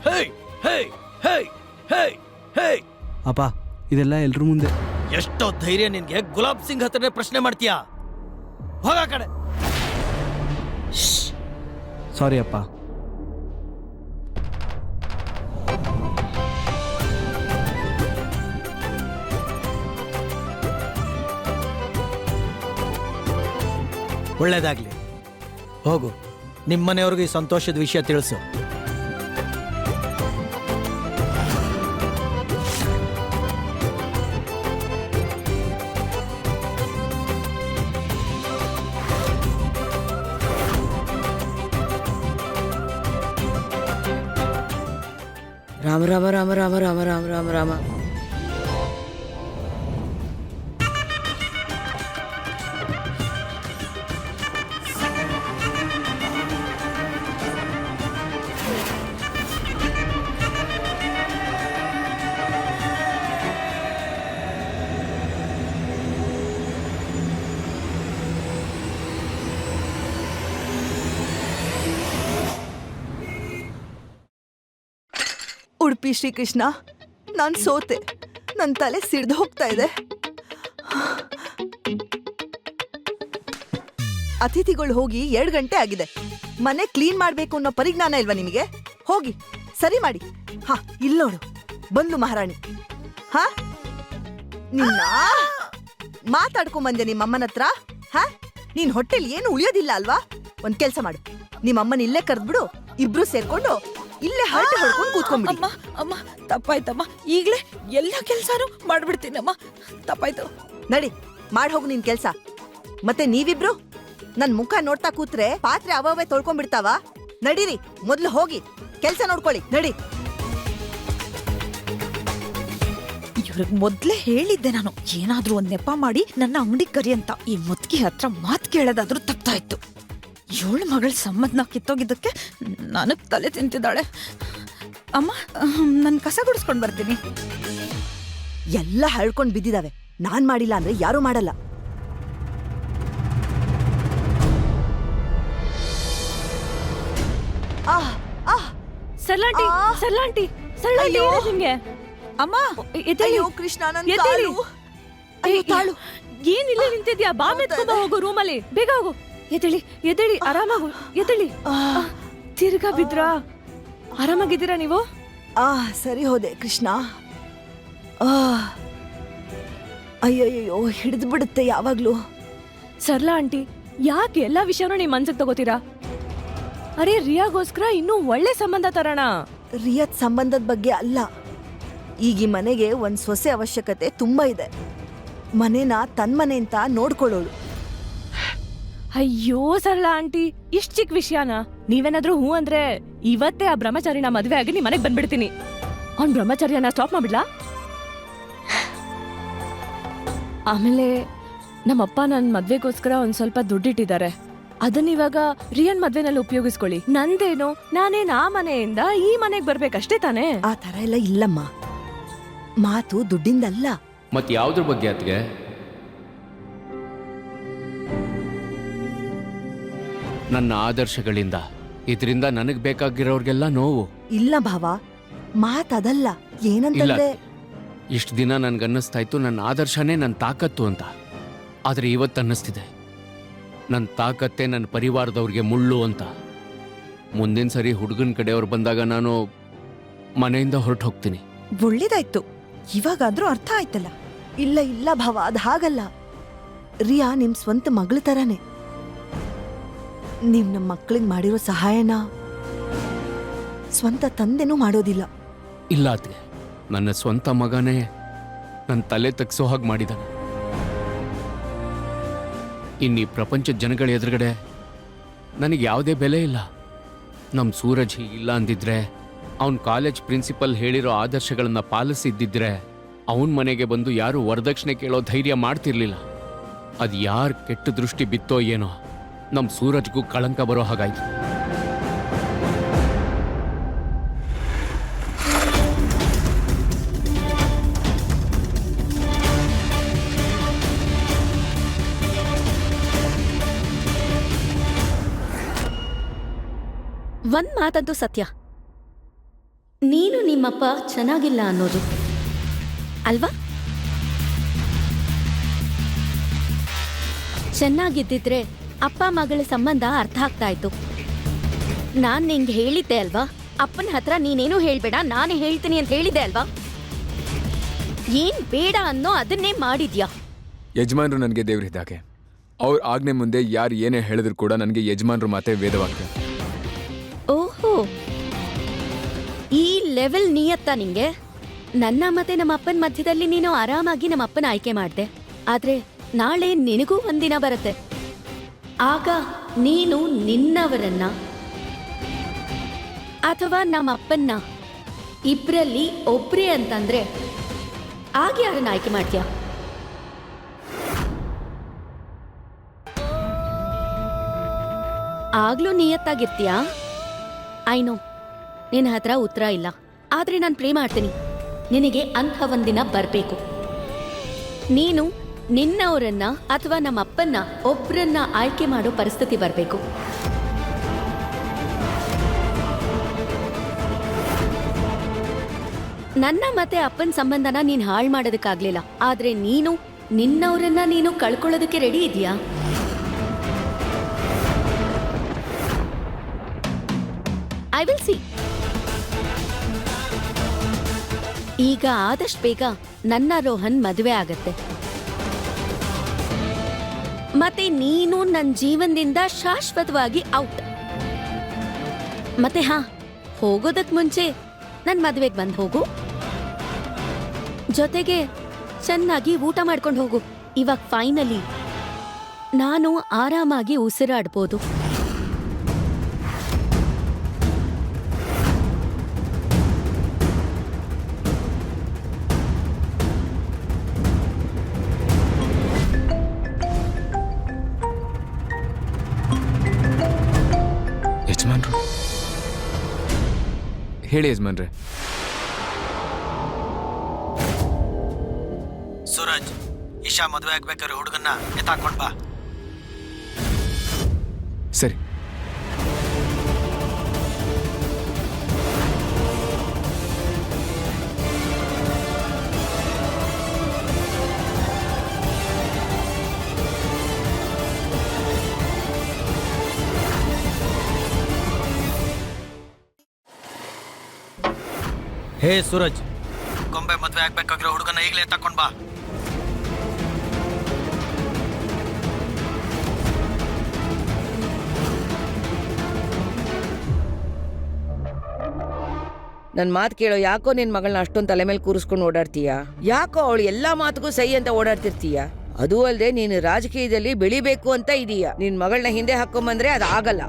ಹೇ ಹೇ ಹೇ ಹೇ ಹೇ. ಅಪ್ಪ, ಇದೆಲ್ಲ ಎಲ್ರ ಮುಂದೆ. ಎಷ್ಟೋ ಧೈರ್ಯ ನಿನ್ಗೆ? ಗುಲಾಬ್ ಸಿಂಗ್ ಹತ್ರನೇ ಪ್ರಶ್ನೆ ಮಾಡ್ತೀಯಾ? ಹೋಗ ಕಡೆ. ಸಾರಿ ಅಪ್ಪ. ಒಳ್ಳೇದಾಗ್ಲಿ. ಹೋಗು, ನಿಮ್ಮನೆಯವ್ರಿಗೆ ಈ ಸಂತೋಷದ ವಿಷಯ ತಿಳಿಸು. ರಾಮ ರಾಮ ರಾಮ ರಾಮ ರಾಮ ರಾಮ ರಾಮ ರಾಮ. ಉಡುಪಿ ಶ್ರೀಕೃಷ್ಣ, ನಾನು ಸೋತೆ. ನನ್ನ ತಲೆ ಸಿಡ್ದು ಹೋಗ್ತಾ ಇದೆ. ಅತಿಥಿಗಳು ಹೋಗಿ 2 ಗಂಟೆ ಆಗಿದೆ. ಮನೆ ಕ್ಲೀನ್ ಮಾಡ್ಬೇಕು ಅನ್ನೋ ಪರಿಜ್ಞಾನ ಇಲ್ವಾ ನಿಮಗೆ? ಹೋಗಿ ಸರಿ ಮಾಡಿ. ಹಾ, ಇಲ್ಲಿ ನೋಡು, ಬಂದು ಮಹಾರಾಣಿ. ಹಾ, ನಿನ್ನ ಮಾತಾಡ್ಕೊಂಬಂದೆ ನಿಮ್ಮಮ್ಮನ ಹತ್ರ. ಹಾ, ನೀನ್ ಹೊಟ್ಟೆಲಿ ಏನು ಉಳಿಯೋದಿಲ್ಲ ಅಲ್ವಾ? ಒಂದ್ ಕೆಲ್ಸ ಮಾಡು, ನಿಮ್ಮಮ್ಮನ ಇಲ್ಲೇ ಕರೆದ್ಬಿಡು. ಇಬ್ರು ಸೇರ್ಕೊಂಡು ಇಲ್ಲೇ ಹರಟೆ ಹೊಡ್ಕೊಂಡು ಕೂತ್ಕೊಂಡ್ಬಿಡಿ. ಅಮ್ಮ ಅಮ್ಮ, ತಪ್ಪಾಯ್ತಮ್ಮ. ಈಗ್ಲೇ ಎಲ್ಲ ಕೆಲ್ಸಾನು ಮಾಡ್ಬಿಡ್ತೀನಮ್ಮ. ತಪ್ಪಾಯ್ತು. ನಡಿ, ಮಾಡಿ ಹೋಗು ನಿನ್ ಕೆಲ್ಸ. ಮತ್ತೆ ನೀವಿಬ್ರು ನನ್ ಮುಖ ನೋಡ್ತಾ ಕೂತ್ರೆ ಪಾತ್ರೆ ಅವೇ ತೊಳ್ಕೊಂಡ್ಬಿಡ್ತಾವ. ನಡೀರಿ, ಮೊದ್ಲು ಹೋಗಿ ಕೆಲ್ಸ ನೋಡ್ಕೊಳ್ಳಿ. ನಡಿ. ಇವ್ರಿಗೆ ಮೊದ್ಲೇ ಹೇಳಿದ್ದೆ ನಾನು, ಏನಾದ್ರೂ ಒಂದ್ ನೆಪ ಮಾಡಿ ನನ್ನ ಅಂಗಡಿ ಕರಿ ಅಂತ. ಈ ಮುದ್ಕಿ ಹತ್ರ ಮಾತ್ ಕೇಳೋದಾದ್ರೂ ತಪ್ಪಾಯ್ತು. 7 ಮಗಳ ಸಂಬಂಧ ಕಿತ್ತೋಗಿದ್ದಕ್ಕೆ ನನಗ್ ತಲೆ ತಿಂತಿದ್ದಾಳೆ. ಅಮ್ಮ, ನನ್ ಕಸ ಗುಡಿಸ್ಕೊಂಡ್ ಬರ್ತೀನಿ. ಎಲ್ಲ ಹಳ್ಕೊಂಡ್ ಬಿದ್ದಿದಾವೆ. ನಾನ್ ಮಾಡಿಲ್ಲ ಅಂದ್ರೆ ಯಾರು ಮಾಡಲ್ಲ. ಸರ್ಲಾಂಟಿ, ಆ. ಸರ್ಲಾಂಟಿ, ಸರ್ಲಾಂಟಿ, ಅಯ್ಯೋ. ನಿಮ್ಗೆ ಅಮ್ಮ, ಅಯ್ಯೋ ಕೃಷ್ಣ, ನನ್ ಎದ್ದೇಳಿ. ಕಾಲು. ಅಯ್ಯೋ, ತಾಳು. ಏನ್ ಇಲ್ಲೇ ನಿಂತಿದ್ಯಾ? ಬಾ ಮೆತ್ಕೊಂಬ ಹೋಗು ರೂಮಲ್ಲಿ, ಬೇಗ ಹೋಗು. ಎದ್ದೇಳಿ ಎದ್ದೇಳಿ, ಆರಾಮಾಗು, ಎದ್ದೇಳಿ. ತಿರ್ಗಾ ಬಿದ್ರಾ? ಆರಾಮಾಗಿದ್ದೀರಾ ನೀವು? ಸರಿ ಹೋದೆ ಕೃಷ್ಣ. ಅಯ್ಯಯ್ಯೋ, ಹಿಡಿದು ಬಿಡುತ್ತೆ ಯಾವಾಗ್ಲೂ. ಸರ್ಲಾ ಆಂಟಿ, ಯಾಕೆ ಎಲ್ಲಾ ವಿಷಯನೂ ನಿಮ್ ಮನ್ಸಿಗೆ ತಗೋತೀರಾ? ಅರೆ, ರಿಯಾಗೋಸ್ಕರ ಇನ್ನೂ ಒಳ್ಳೆ ಸಂಬಂಧ ತರೋಣ. ರಿಯತ್ ಸಂಬಂಧದ ಬಗ್ಗೆ ಅಲ್ಲ, ಈಗ ಈ ಮನೆಗೆ ಒಂದ್ ಸೊಸೆ ಅವಶ್ಯಕತೆ ತುಂಬಾ ಇದೆ. ಮನೆನ ತನ್ಮನೆ ಅಂತ ನೋಡ್ಕೊಳ್ಳೋಳು. ಅಯ್ಯೋ ಸರ್ಲಾ ಆಂಟಿ, ಇಷ್ಟ್ ಚಿಕ್ಕ ವಿಷಯನ ನೀವೇನಾದ್ರೂ ಹೂ ಅಂದ್ರೆ ಇವತ್ತೇ ಆ ಬ್ರಹ್ಮಚಾರಿನ ಮದ್ವೆ ಆಗಿ ನಿಮ್ ಮನೆಗ್ ಬಂದ್ಬಿಡ್ತೀನಿ. ಅವ್ನ್ ಬ್ರಹ್ಮಚಾರ್ಯನ ಸ್ಟಾಪ್ ಮಾಡ್ಬಿಡ್ಲಾ? ಆಮೇಲೆ ನಮ್ಮಪ್ಪ ನನ್ ಮದ್ವೆಗೋಸ್ಕರ ಒಂದ್ ಸ್ವಲ್ಪ ದುಡ್ಡಿಟ್ಟಿದ್ದಾರೆ. ಅದನ್ನ ಇವಾಗ ರಿಯನ್ ಮದ್ವೆನಲ್ಲಿ ಉಪಯೋಗಿಸ್ಕೊಳ್ಳಿ. ನಂದೇನು, ನಾನೇನ್ ಆ ಮನೆಯಿಂದ ಈ ಮನೆಗ್ ಬರ್ಬೇಕಷ್ಟೇ ತಾನೇ. ಆ ಥರ ಎಲ್ಲ ಇಲ್ಲಮ್ಮ. ಮಾತು ದುಡ್ಡಿಂದಲ್ಲ. ಮತ್ತೆ ಯಾವ್ದ್ರ ಬಗ್ಗೆ ಅತ್ಗೆ? ನನ್ನ ಆದರ್ಶಗಳಿಂದ, ಇದರಿಂದ ನನಗ್ ಬೇಕಾಗಿರೋರ್ಗೆಲ್ಲ ನೋವು. ಇಲ್ಲ ಭಾವ, ಮಾತದಲ್ಲ. ಏನಂತಂದ್ರೆ ಇಷ್ಟು ದಿನ ನನ್ಗನ್ನಿಸ್ತಾ ಇತ್ತು ನನ್ನ ಆದರ್ಶನೇ ನನ್ನ ತಾಕತ್ತು ಅಂತ. ಆದ್ರೆ ಇವತ್ತು ಅನ್ನಿಸ್ತಿದೆ ನನ್ನ ತಾಕತ್ತೇ ನನ್ನ ಪರಿವಾರದವ್ರಿಗೆ ಮುಳ್ಳು ಅಂತ. ಮುಂದಿನ ಸರಿ ಹುಡುಗನ ಕಡೆಯವ್ರು ಬಂದಾಗ ನಾನು ಮನೆಯಿಂದ ಹೊರಟು ಹೋಗ್ತೀನಿ. ಒಳ್ಳೇದಾಯ್ತು, ಇವಾಗಾದ್ರೂ ಅರ್ಥ ಆಯ್ತಲ್ಲ. ಇಲ್ಲ ಇಲ್ಲ ಭಾವ, ಅದು ಹಾಗಲ್ಲ. ರಿಯಾ ನಿಮ್ ಸ್ವಂತ ಮಗಳ ತರಾನೇ. ನೀವ್ ನಮ್ಮ ಮಕ್ಕಳಿಗೆ ಮಾಡಿರೋ ಸಹಾಯನ ಸ್ವಂತ ತಂದೆನೂ ಮಾಡೋದಿಲ್ಲ. ಇಲ್ಲ ಅತ್ಗೆ, ನನ್ನ ಸ್ವಂತ ಮಗನೇ ನನ್ನ ತಲೆ ತಗ್ಸೋ ಹಾಗೆ ಮಾಡಿದಾನೆ. ಇನ್ನೀ ಪ್ರಪಂಚದ ಜನಗಳ ಎದುರುಗಡೆ ನನಗೆ ಯಾವುದೇ ಬೆಲೆ ಇಲ್ಲ. ನಮ್ಮ ಸೂರಜ್ ಹೀಗಿಲ್ಲ ಅಂದಿದ್ರೆ, ಅವನ ಕಾಲೇಜ್ ಪ್ರಿನ್ಸಿಪಲ್ ಹೇಳಿರೋ ಆದರ್ಶಗಳನ್ನ ಪಾಲಿಸಿದ್ದಿದ್ರೆ ಅವನ ಮನೆಗೆ ಬಂದು ಯಾರು ವರದಕ್ಷಿಣೆ ಕೇಳೋ ಧೈರ್ಯ ಮಾಡ್ತಿರ್ಲಿಲ್ಲ. ಅದು ಯಾರು ಕೆಟ್ಟ ದೃಷ್ಟಿ ಬಿತ್ತೋ ಏನೋ, ನಮ್ಮ ಸೂರಜ್ಗೂ ಕಳಂಕ ಬರೋ ಹಾಗಾಯ್ತು. ಒಂದ್ ಮಾತಂತೂ ಸತ್ಯ, ನೀನು ನಿಮ್ಮಪ್ಪ ಚೆನ್ನಾಗಿಲ್ಲ ಅನ್ನೋದು ಅಲ್ವಾ? ಚೆನ್ನಾಗಿದ್ದಿದ್ರೆ ಅಪ್ಪ ಮಗಳ ಸಂಬಂಧ ಅರ್ಥ ಆಗ್ತಾ ಇತ್ತು. ನಾನ್ ನಿಂಗೆ ಹೇಳಿದ್ದೆ ಅಲ್ವಾ, ಅಪ್ಪನ ಹತ್ರ ನೀನೇನು ಹೇಳ್ಬೇಡ, ನಾನೇ ಹೇಳ್ತೀನಿ ಅಂತ ಹೇಳಿದ್ದೆ ಅಲ್ವಾ? ಏನ್ ಬೇಡ ಅನ್ನೋ ಅದನ್ನೇ ಮಾಡಿದ್ಯಾ. ಯಜಮಾನ್ರು ನನಗೆ ದೇವ್ರಿದ್ದಾಗೆ. ಅವ್ರ ಆಜ್ಞೆ ಮುಂದೆ ಯಾರು ಏನೇ ಹೇಳಿದ್ರು ಕೂಡ ನನಗೆ ಯಜಮಾನ್ರು ಮಾತೇ ವೇದವಾಗ್ತದೆ. ಓಹೋ, ಈ ಲೆವೆಲ್ ನಿಯತ್ತ ನಿಂಗೆ. ನನ್ನ ಮತ್ತೆ ನಮ್ಮ ಅಪ್ಪನ ಮಧ್ಯದಲ್ಲಿ ನೀನು ಆರಾಮಾಗಿ ನಮ್ಮ ಅಪ್ಪನ ಆಯ್ಕೆ ಮಾಡ್ದೆ. ಆದ್ರೆ ನಾಳೆ ನಿನಗೂ ಒಂದಿನ ಬರುತ್ತೆ, ಆಗ ನೀನು ನಿನ್ನವರನ್ನ ಅಥವಾ ನಮ್ಮ ಅಪ್ಪನ್ನ ಇಬ್ರಲ್ಲಿ ಒಬ್ರೇ ಅಂತಂದ್ರೆ ಆಗ ಯಾರನ್ನ ಆಯ್ಕೆ ಮಾಡ್ತೀಯ? ಆಗ್ಲೂ ನಿಯತ್ತಾಗಿರ್ತೀಯಾ? ಐನೋ ನಿನ್ನ ಹತ್ರ ಉತ್ತರ ಇಲ್ಲ, ಆದ್ರೆ ನಾನು ಪ್ರೇ ಮಾಡ್ತೀನಿ, ನಿನಗೆ ಅಂಥ ಒಂದಿನ ಬರಬೇಕು. ನೀನು ನಿನ್ನವರನ್ನ ಅಥವಾ ನಮ್ಮ ಅಪ್ಪನ್ನ ಒಬ್ರನ್ನ ಆಯ್ಕೆ ಮಾಡೋ ಪರಿಸ್ಥಿತಿ ಬರಬೇಕು. ನನ್ನ ಮತ್ತೆ ಅಪ್ಪನ ಸಂಬಂಧನ ನೀನು ಹಾಳು ಮಾಡೋದಕ್ಕಾಗ್ಲಿಲ್ಲ, ಆದ್ರೆ ನೀನು ನಿನ್ನವರನ್ನ ನೀನು ಕಳ್ಕೊಳ್ಳೋದಕ್ಕೆ ರೆಡಿ ಇದೆಯಾ? I will see. ಈಗ ಆದಷ್ಟು ಬೇಗ ನನ್ನ ರೋಹನ್ ಮದುವೆ ಆಗತ್ತೆ, ಮತ್ತೆ ನೀನು ನನ್ನ ಜೀವನದಿಂದ ಶಾಶ್ವತವಾಗಿ ಔಟ್. ಮತ್ತೆ ಹೋಗೋದಕ್ ಮುಂಚೆ ನನ್ನ ಮದುವೆಗೆ ಬಂದು ಹೋಗು, ಜೊತೆಗೆ ಚೆನ್ನಾಗಿ ಊಟ ಮಾಡ್ಕೊಂಡು ಹೋಗು. ಇವಾಗ ಫೈನಲಿ ನಾನು ಆರಾಮಾಗಿ ಉಸಿರಾಡ್ಬೋದು. ಯಜಮಾನ್ರು ಹೇಳಿ. ಯಜಮಾನ್ರೆ, ಸೂರಜ್, ಇಶಾ ಮದುವೆ ಆಗ್ಬೇಕಾದ್ರೆ ಹುಡುಗನ್ನ ಎತ್ತಾಕೊಂಡ್ ಬಾ. ಸರಿ. ಹೇ ಸೂರಜ್, ಗೊಂಬೆ ಮದುವೆ ಆಗ್ಬೇಕಾಗಿರೋ ಹುಡುಗನ ಈಗಲೇ ಎತ್ತಾಕೊಂಡ್ ಬಾ. ನನ್ ಮಾತು ಕೇಳೋ. ಯಾಕೋ ನಿನ್ ಮಗಳನ್ನ ಅಷ್ಟೊಂದು ತಲೆ ಮೇಲೆ ಕೂರಿಸ್ಕೊಂಡು ಓಡಾಡ್ತೀಯ? ಯಾಕೋ ಅವಳು ಎಲ್ಲಾ ಮಾತುಗೂ ಸೈ ಅಂತ ಓಡಾಡ್ತಿರ್ತೀಯ? ಅದೂ ಅಲ್ಲದೆ ನೀನು ರಾಜಕೀಯದಲ್ಲಿ ಬೆಳಿಬೇಕು ಅಂತ ಇದೀಯ. ನಿನ್ ಮಗಳನ್ನ ಹಿಂದೆ ಹಾಕೊಂಬಂದ್ರೆ ಅದು ಆಗಲ್ಲ.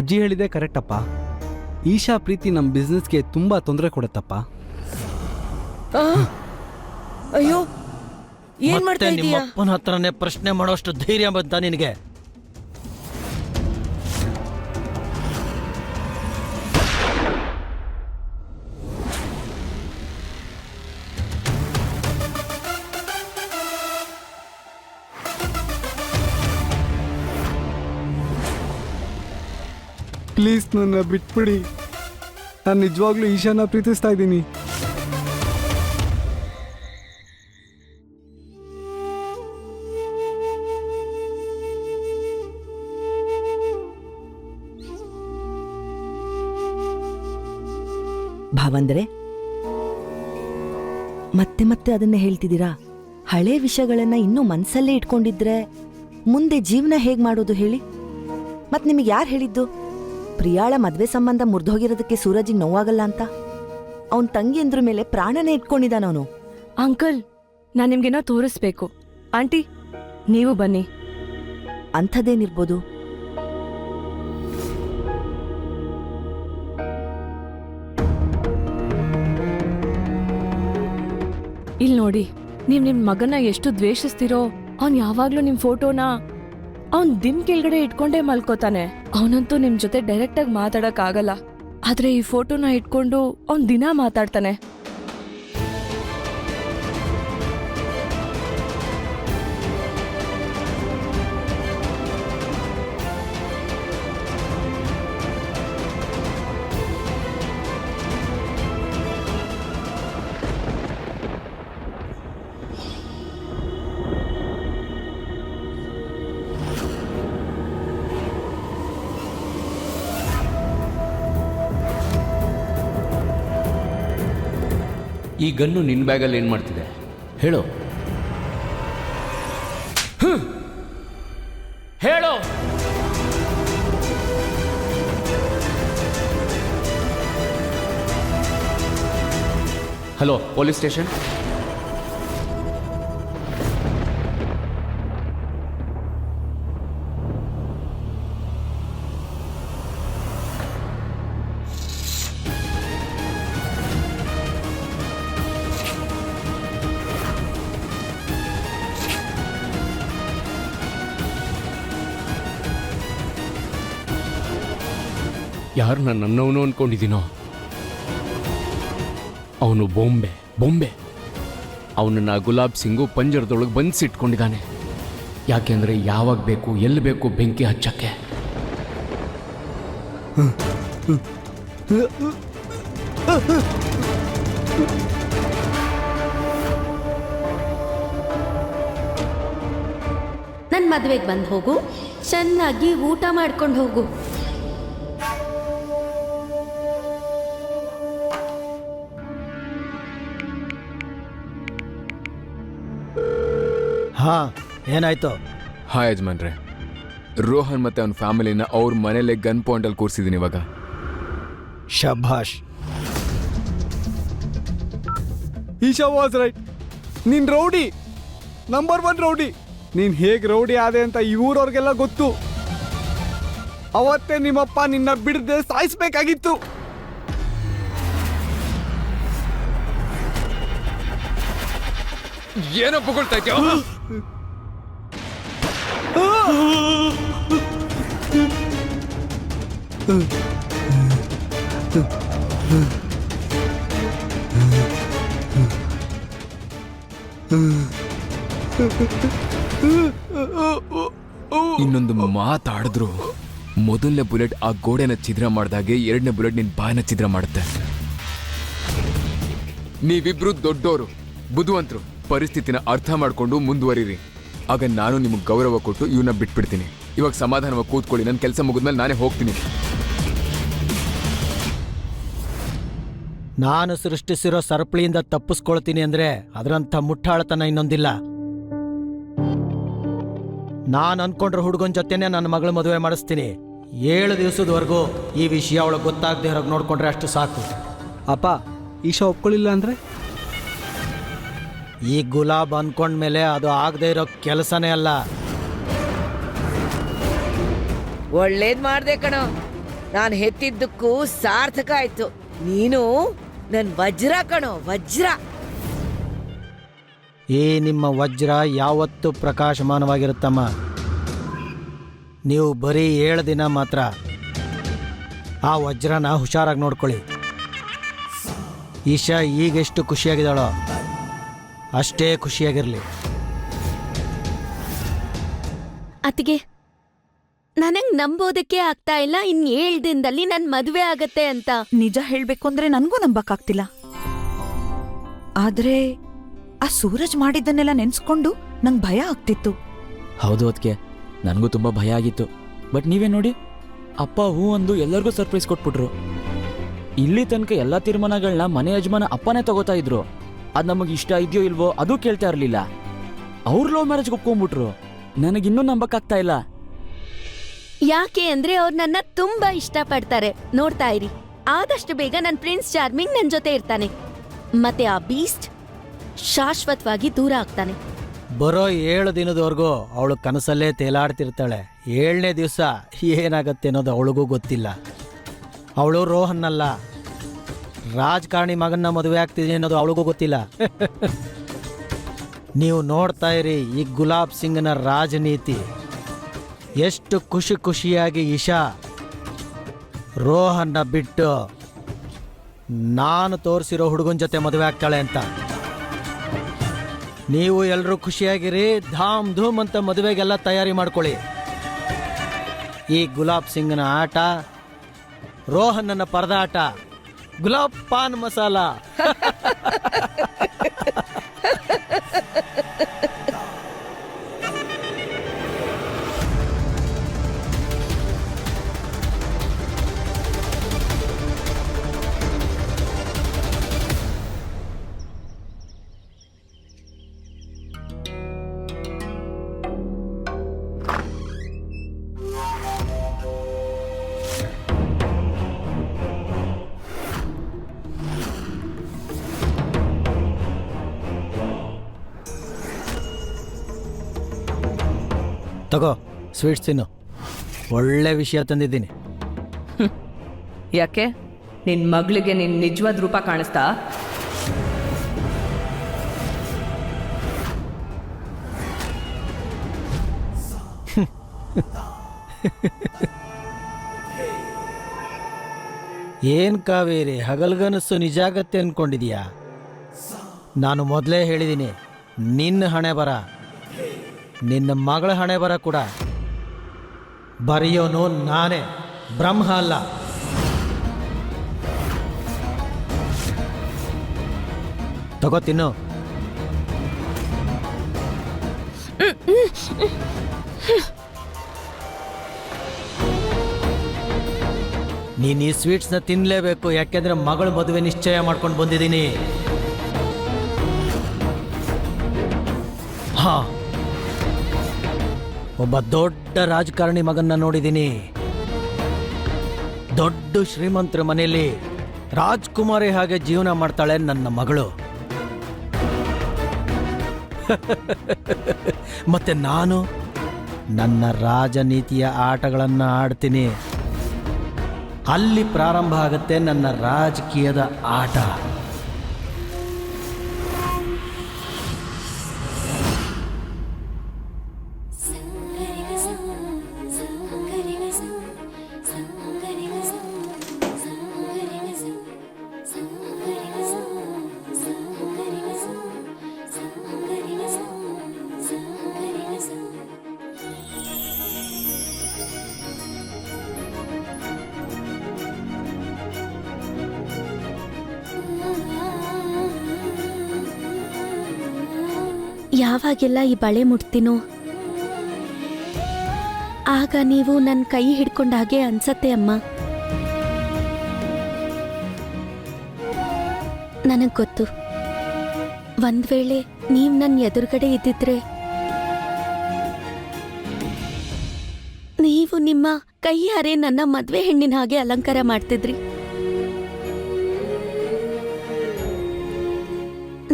ಅಜ್ಜಿ ಹೇಳಿದೆ ಕರೆಕ್ಟಪ್ಪ. ಈಶಾ ಪ್ರೀತಿ ನಮ್ಮ ಬಿಸ್ನೆಸ್ಗೆ ತುಂಬಾ ತೊಂದರೆ ಕೊಡುತ್ತಪ್ಪ. ಅಯ್ಯೋ, ಏನ್ ಮತ್ತೆ ಮಾಡ್ತಾ ನಿಮ್ಮ ಇದೀಯ? ಅಪ್ಪನ ಹತ್ರನೇ ಪ್ರಶ್ನೆ ಮಾಡೋಷ್ಟು ಧೈರ್ಯ ಬಂತ ನಿನಗೆ? ಪ್ಲೀಸ್ ನನ್ನ ಬಿಟ್ಬಿಡಿ. ನಾನು ನಿಜವಾಗ್ಲೂ ಈಶಾನ ಪ್ರೀತಿಸ್ತಾ ಇದ್ದೀನಿ. ಭಾವಂದ್ರೆ ಮತ್ತೆ ಮತ್ತೆ ಅದನ್ನ ಹೇಳ್ತಿದ್ದೀರಾ? ಹಳೆ ವಿಷಯಗಳನ್ನ ಇನ್ನೂ ಮನ್ಸಲ್ಲೇ ಇಟ್ಕೊಂಡಿದ್ರೆ ಮುಂದೆ ಜೀವನ ಹೇಗ್ ಮಾಡೋದು ಹೇಳಿ? ಮತ್ ನಿಮಗೆ ಯಾರು ಹೇಳಿದ್ದು ಪ್ರಿಯಾಳ ಮದ್ವೆ ಸಂಬಂಧ ಮುರಿದೋಗಿರೋದಕ್ಕೆ ಸೂರಜಿಗೆ ನೋವಾಗಲ್ಲ ಅಂತ? ಅವನ್ ತಂಗಿಯಂದ್ರ ಮೇಲೆ ಪ್ರಾಣನೇ ಇಟ್ಕೊಂಡಿದ್ದಾನವನು. ಅಂಕಲ್, ನಾನ್ ನಿಮ್ಗೇನೋ ತೋರಿಸ್ಬೇಕು. ಆಂಟಿ, ನೀವು ಬನ್ನಿ. ಅಂಥದ್ದೇನಿರ್ಬೋದು? ಇಲ್ ನೋಡಿ, ನೀವ್ ನಿಮ್ ಮಗನ ಎಷ್ಟು ದ್ವೇಷಿಸ್ತಿರೋ, ಅವ್ನ್ ಯಾವಾಗ್ಲೂ ನಿಮ್ ಫೋಟೋನ ಅವ್ನ್ ದಿಮ್ ಕೆಳಗಡೆ ಇಟ್ಕೊಂಡೇ ಮಲ್ಕೋತಾನೆ. ಅವನಂತೂ ನಿಮ್ ಜೊತೆ ಡೈರೆಕ್ಟ್ ಆಗಿ ಮಾತಾಡಕ್ ಆಗಲ್ಲ, ಆದ್ರೆ ಈ ಫೋಟೋನ ಇಟ್ಕೊಂಡು ಅವ್ನ್ ದಿನ ಮಾತಾಡ್ತಾನೆ. ಈ ಗನ್ನು ನಿನ್ನ ಬ್ಯಾಗಲ್ಲಿ ಏನು ಮಾಡ್ತಿದೆ ಹೇಳು? ಹೇಳು. Hello, police station. ಯಾರು ನಾನು ನನ್ನವನು ಅನ್ಕೊಂಡಿದ್ದೀನೋ, ಅವನು ಬೊಂಬೆ. ಅವನನ್ನ ಗುಲಾಬ್ ಸಿಂಗು ಪಂಜರದೊಳಗೆ ಬಂಧಿಸಿಟ್ಕೊಂಡಿದ್ದಾನೆ. ಯಾಕೆಂದ್ರೆ ಯಾವಾಗ ಬೇಕು ಎಲ್ಲಿ ಬೇಕು ಬೆಂಕಿ ಹಚ್ಚಕ್ಕೆ. ನನ್ ಮದ್ವೆಗೆ ಬಂದ್ ಹೋಗು, ಚೆನ್ನಾಗಿ ಊಟ ಮಾಡ್ಕೊಂಡು ಹೋಗು. ಹಾ, ಏನಾಯ್ತು? ಹಾಂ ಯಜಮಾನ್ರೆ, ರೋಹನ್ ಮತ್ತೆ ಅವನ ಫ್ಯಾಮಿಲಿನ ಅವ್ರ ಮನೇಲೆ ಗನ್ ಪಾಯಿಂಟಲ್ಲಿ ಕೂರಿಸಿದ್ದೀನಿ ಇವಾಗ. ಶಭಾಷ್. Isha was right. ನೀನ್ ರೌಡಿ, ನಂಬರ್ 1 ರೌಡಿ. ನೀನ್ ಹೇಗ್ ರೌಡಿ ಆದೆ ಅಂತ ಇವ್ರವ್ರಿಗೆಲ್ಲ ಗೊತ್ತು. ಅವತ್ತೇ ನಿಮ್ಮಪ್ಪ ನಿನ್ನ ಬಿಡದೆ ಸಾಯಿಸ್ಬೇಕಾಗಿತ್ತು. ಏನೋ ಪುಗಳ್ತಾ ಇದ್ಯೋ? ಇನ್ನೊಂದು ಮಾತಾಡಿದ್ರು ಮೊದಲನೇ ಬುಲೆಟ್ ಆ ಗೋಡೆನ ಛಿದ್ರ ಮಾಡಿದಾಗೆ ಎರಡನೇ ಬುಲೆಟ್ ನಿನ್ ಬಾಯನ್ನ ಛಿದ್ರ ಮಾಡುತ್ತೆ. ನೀವಿಬ್ರು ದೊಡ್ಡೋರು, ಬುದ್ಧಿವಂತರು, ಪರಿಸ್ಥಿತಿನ ಅರ್ಥ ಮಾಡ್ಕೊಂಡು ಮುಂದುವರಿರಿ. ಆಗ ನಾನು ನಿಮಗೆ ಗೌರವ ಕೊಟ್ಟು ಇವನ್ನ ಬಿಟ್ಬಿಡ್ತೀನಿ. ಇವಾಗ ಸಮಾಧಾನವಾಗಿ ಕೂತ್ಕೊಳ್ಳಿ, ನನ್ನ ಕೆಲಸ ಮುಗಿದ್ಮೇಲೆ ನಾನೇ ಹೋಗ್ತೀನಿ. ನಾನು ಸೃಷ್ಟಿಸಿರೋ ಸರಪಳಿಯಿಂದ ತಪ್ಪಿಸ್ಕೊಳ್ತೀನಿ ಅಂದ್ರೆ ಅದರಂಥ ಮುಟ್ಟಾಳತನ ಇನ್ನೊಂದಿಲ್ಲ. ನಾನು ಅನ್ಕೊಂಡ್ರೆ ಹುಡುಗನ ಜೊತೆನೆ ನನ್ನ ಮಗಳ ಮದುವೆ ಮಾಡಿಸ್ತೀನಿ. 7 ದಿವಸದವರೆಗೂ ಈ ವಿಷಯ ಅವಳಿಗೆ ಗೊತ್ತಾಗದೆ ಹೊರಗೆ ನೋಡ್ಕೊಂಡ್ರೆ ಅಷ್ಟು ಸಾಕು. ಅಪ್ಪ, ಈಶಾ ಒಪ್ಕೊಳ್ಳಿಲ್ಲ ಅಂದ್ರೆ? ಈ ಗುಲಾಬ್ ಅನ್ಕೊಂಡ್ಮೇಲೆ ಅದು ಆಗದೆ ಇರೋ ಕೆಲಸನೇ ಅಲ್ಲ. ಒಳ್ಳೇದ್ ಮಾಡ್ದೆ ಕಣೋ, ನಾನು ಹೆತ್ತಿದ್ದಕ್ಕೂ ಸಾರ್ಥಕ ಆಯ್ತು. ನೀನು ನನ್ ವಜ್ರ ಕಣೋ, ವಜ್ರ. ಈ ನಿಮ್ಮ ವಜ್ರ ಯಾವತ್ತೂ ಪ್ರಕಾಶಮಾನವಾಗಿರುತ್ತಮ್ಮ. ನೀವು ಬರೀ 7 ದಿನ ಮಾತ್ರ ಆ ವಜ್ರನ ಹುಷಾರಾಗಿ ನೋಡ್ಕೊಳ್ಳಿ. ಈಶಾ ಈಗೆಷ್ಟು ಖುಷಿಯಾಗಿದ್ದಾಳೋ ಅಷ್ಟೇ ಖುಷಿಯಾಗಿರಲಿ. ಅತ್ತಿಗೆ, ನನಗ್ ನಂಬೋದಕ್ಕೆ ಆಗ್ತಾ ಇಲ್ಲ ಇನ್ 7 ದಿನದಲ್ಲಿ ನನ್ ಮದ್ವೆ ಆಗತ್ತೆ ಅಂತ. ನಿಜ ಹೇಳ್ಬೇಕು ಅಂದ್ರೆ ನನ್ಗೂ ನಂಬಕ್ಕಾಗ್ತಿಲ್ಲ. ಆದ್ರೆ ಆ ಸೂರಜ್ ಮಾಡಿದ್ದನ್ನೆಲ್ಲ ನೆನ್ಸ್ಕೊಂಡು ನಂಗ್ ಭಯ ಆಗ್ತಿತ್ತು. ಹೌದು ಅದಕ್ಕೆ ನನಗೂ ತುಂಬ ಭಯ ಆಗಿತ್ತು. ಬಟ್ ನೀವೇ ನೋಡಿ, ಅಪ್ಪ ಹೂ ಅಂದು ಎಲ್ಲರಿಗೂ ಸರ್ಪ್ರೈಸ್ ಕೊಟ್ಬಿಟ್ರು. ಇಲ್ಲಿ ತನಕ ಎಲ್ಲ ತೀರ್ಮಾನಗಳನ್ನ ಮನೆ ಯಜಮಾನ ಅಪ್ಪನೇ ತಗೋತಾ ಇದ್ರು. ಅದು ನಮಗೆ ಇಷ್ಟ ಇದೆಯೋ ಇಲ್ವೋ ಅದು ಕೇಳ್ತಾ ಇರಲಿಲ್ಲ. ಅವ್ರು ಲವ್ ಮ್ಯಾರೇಜ್ಗೆ ಒಪ್ಕೊಂಡ್ಬಿಟ್ರು. ನನಗಿನ್ನೂ ನಂಬಕ್ಕಾಗ್ತಾ ಇಲ್ಲ. ಯಾಕೆ ಅಂದ್ರೆ ಅವ್ರು ನನ್ನ ತುಂಬಾ ಇಷ್ಟ ಪಡ್ತಾರೆ. ನೋಡ್ತಾ ಇರಿ, ಆದಷ್ಟು ಬೇಗ ನನ್ ಪ್ರಿನ್ಸ್ ಚಾರ್ಮಿಂಗ್ ನನ್ ಜೊತೆ ಇರ್ತಾನೆ, ಮತ್ತೆ ಆ ಬೀಸ್ಟ್ ಶಾಶ್ವತವಾಗಿ ದೂರ ಆಗ್ತಾನೆ. ಬರೋ 7 ದಿನದವರೆಗೂ ಅವಳು ಕನಸಲ್ಲೇ ತೇಲಾಡ್ತಿರ್ತಾಳೆ. 7ನೇ ದಿವಸ ಏನಾಗತ್ತೆ ಅನ್ನೋದು ಅವಳಿಗೂ ಗೊತ್ತಿಲ್ಲ. ಅವಳು ರೋಹನ್ ಅಲ್ಲ, ರಾಜಕಾರಣಿ ಮಗನ್ನ ಮದುವೆ ಆಗ್ತಿದೆ ಅನ್ನೋದು ಅವಳಿಗೂ ಗೊತ್ತಿಲ್ಲ. ನೀವು ನೋಡ್ತಾ ಇರಿ ಈ ಗುಲಾಬ್ ಸಿಂಗ್ನ ರಾಜನೀತಿ. ಎಷ್ಟು ಖುಷಿ ಖುಷಿಯಾಗಿ ಇಶಾ ರೋಹನ್ನ ಬಿಟ್ಟು ನಾನು ತೋರಿಸಿರೋ ಹುಡುಗನ ಜೊತೆ ಮದುವೆ ಆಗ್ತಾಳೆ ಅಂತ. ನೀವು ಎಲ್ಲರೂ ಖುಷಿಯಾಗಿರಿ, ಧಾಮ್ ಧೂಮ್ ಅಂತ ಮದುವೆಗೆಲ್ಲ ತಯಾರಿ ಮಾಡ್ಕೊಳ್ಳಿ. ಈ ಗುಲಾಬ್ ಸಿಂಗ್ನ ಆಟ, ರೋಹನ್ನನ ಪರದಾಟ, ಗುಲಾಬ್ ಪಾನ್ ಮಸಾಲ. ತಗೋ ಸ್ವೀಟ್ಸ್ ತಿನ್ನು, ಒಳ್ಳೆ ವಿಷಯ ತಂದಿದ್ದೀನಿ. ಯಾಕೆ ನಿನ್ ಮಗಳಿಗೆ ನಿನ್ ನಿಜವಾದ ರೂಪ ಕಾಣಿಸ್ತಾ? ಏನ್ ಕಾವೇರಿ, ಹಗಲ್ಗನಸ್ಸು ನಿಜಾಗತ್ತೆ ಅನ್ಕೊಂಡಿದೀಯಾ? ನಾನು ಮೊದಲೇ ಹೇಳಿದ್ದೀನಿ, ನಿನ್ನ ಹಣೆ ಬರ, ನಿನ್ನ ಮಗಳ ಹಣೆ ಬರ ಕೂಡ ಬರೆಯೋನು ನಾನೇ, ಬ್ರಹ್ಮ ಅಲ್ಲ. ತಗೋ ತಿನ್ನು. ನೀನು ಈ ಸ್ವೀಟ್ಸ್ನ ತಿನ್ನಲೇಬೇಕು, ಯಾಕೆಂದ್ರೆ ಮಗಳ ಮದುವೆ ನಿಶ್ಚಯ ಮಾಡ್ಕೊಂಡು ಬಂದಿದ್ದೀನಿ. ಹಾ, ಒಬ್ಬ ದೊಡ್ಡ ರಾಜಕಾರಣಿ ಮಗನ್ನ ನೋಡಿದ್ದೀನಿ. ದೊಡ್ಡ ಶ್ರೀಮಂತರ ಮನೆಯಲ್ಲಿ ರಾಜ್ಕುಮಾರಿ ಹಾಗೆ ಜೀವನ ಮಾಡ್ತಾಳೆ ನನ್ನ ಮಗಳು. ಮತ್ತೆ ನಾನು ನನ್ನ ರಾಜನೀತಿಯ ಆಟಗಳನ್ನ ಆಡ್ತೀನಿ. ಅಲ್ಲಿ ಪ್ರಾರಂಭ ಆಗುತ್ತೆ ನನ್ನ ರಾಜಕೀಯದ ಆಟ. ಯಾವಾಗೆಲ್ಲ ಈ ಬಳೆ ಮುಟ್ತೀನೋ ಆಗ ನೀವು ನನ್ನ ಕೈ ಹಿಡ್ಕೊಂಡ ಹಾಗೆ ಅನ್ಸತ್ತೆ ಅಮ್ಮ. ನನಗ್ ಗೊತ್ತು, ಒಂದ್ ವೇಳೆ ನೀವ್ ನನ್ನ ಎದುರುಗಡೆ ಇದ್ದಿದ್ರೆ ನೀವು ನಿಮ್ಮ ಕೈಯಾರೆ ನನ್ನ ಮದ್ವೆ ಹೆಣ್ಣಿನ ಹಾಗೆ ಅಲಂಕಾರ ಮಾಡ್ತಿದ್ರಿ.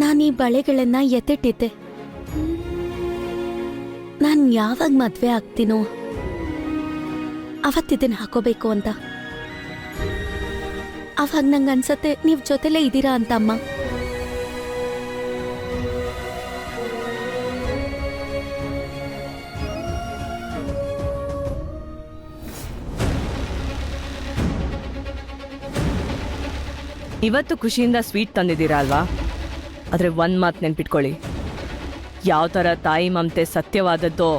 ನಾನೀ ಬಳೆಗಳನ್ನ ಎತ್ತಿಟ್ಟಿದ್ದೆ. ನಾನು ಯಾವಾಗ ಮದ್ವೆ ಆಗ್ತೀನೋ ಅವತ್ತಿದನ್ನ ಹಾಕೋಬೇಕು ಅಂತ. ಅವಾಗ ನಂಗೆ ಅನ್ಸತ್ತೆ ನೀವು ಜೊತೆಲೇ ಇದ್ದೀರಾ ಅಂತ ಅಮ್ಮ. ಇವತ್ತು ಖುಷಿಯಿಂದ ಸ್ವೀಟ್ ತಂದಿದ್ದೀರಾ ಅಲ್ವಾ? ಆದರೆ ಒಂದು ಮಾತು ನೆನ್ಪಿಟ್ಕೊಳ್ಳಿ, ಯಾವ ಥರ ತಾಯಿ ಮಮತೆ ಸತ್ಯವಾದದ್ದೋ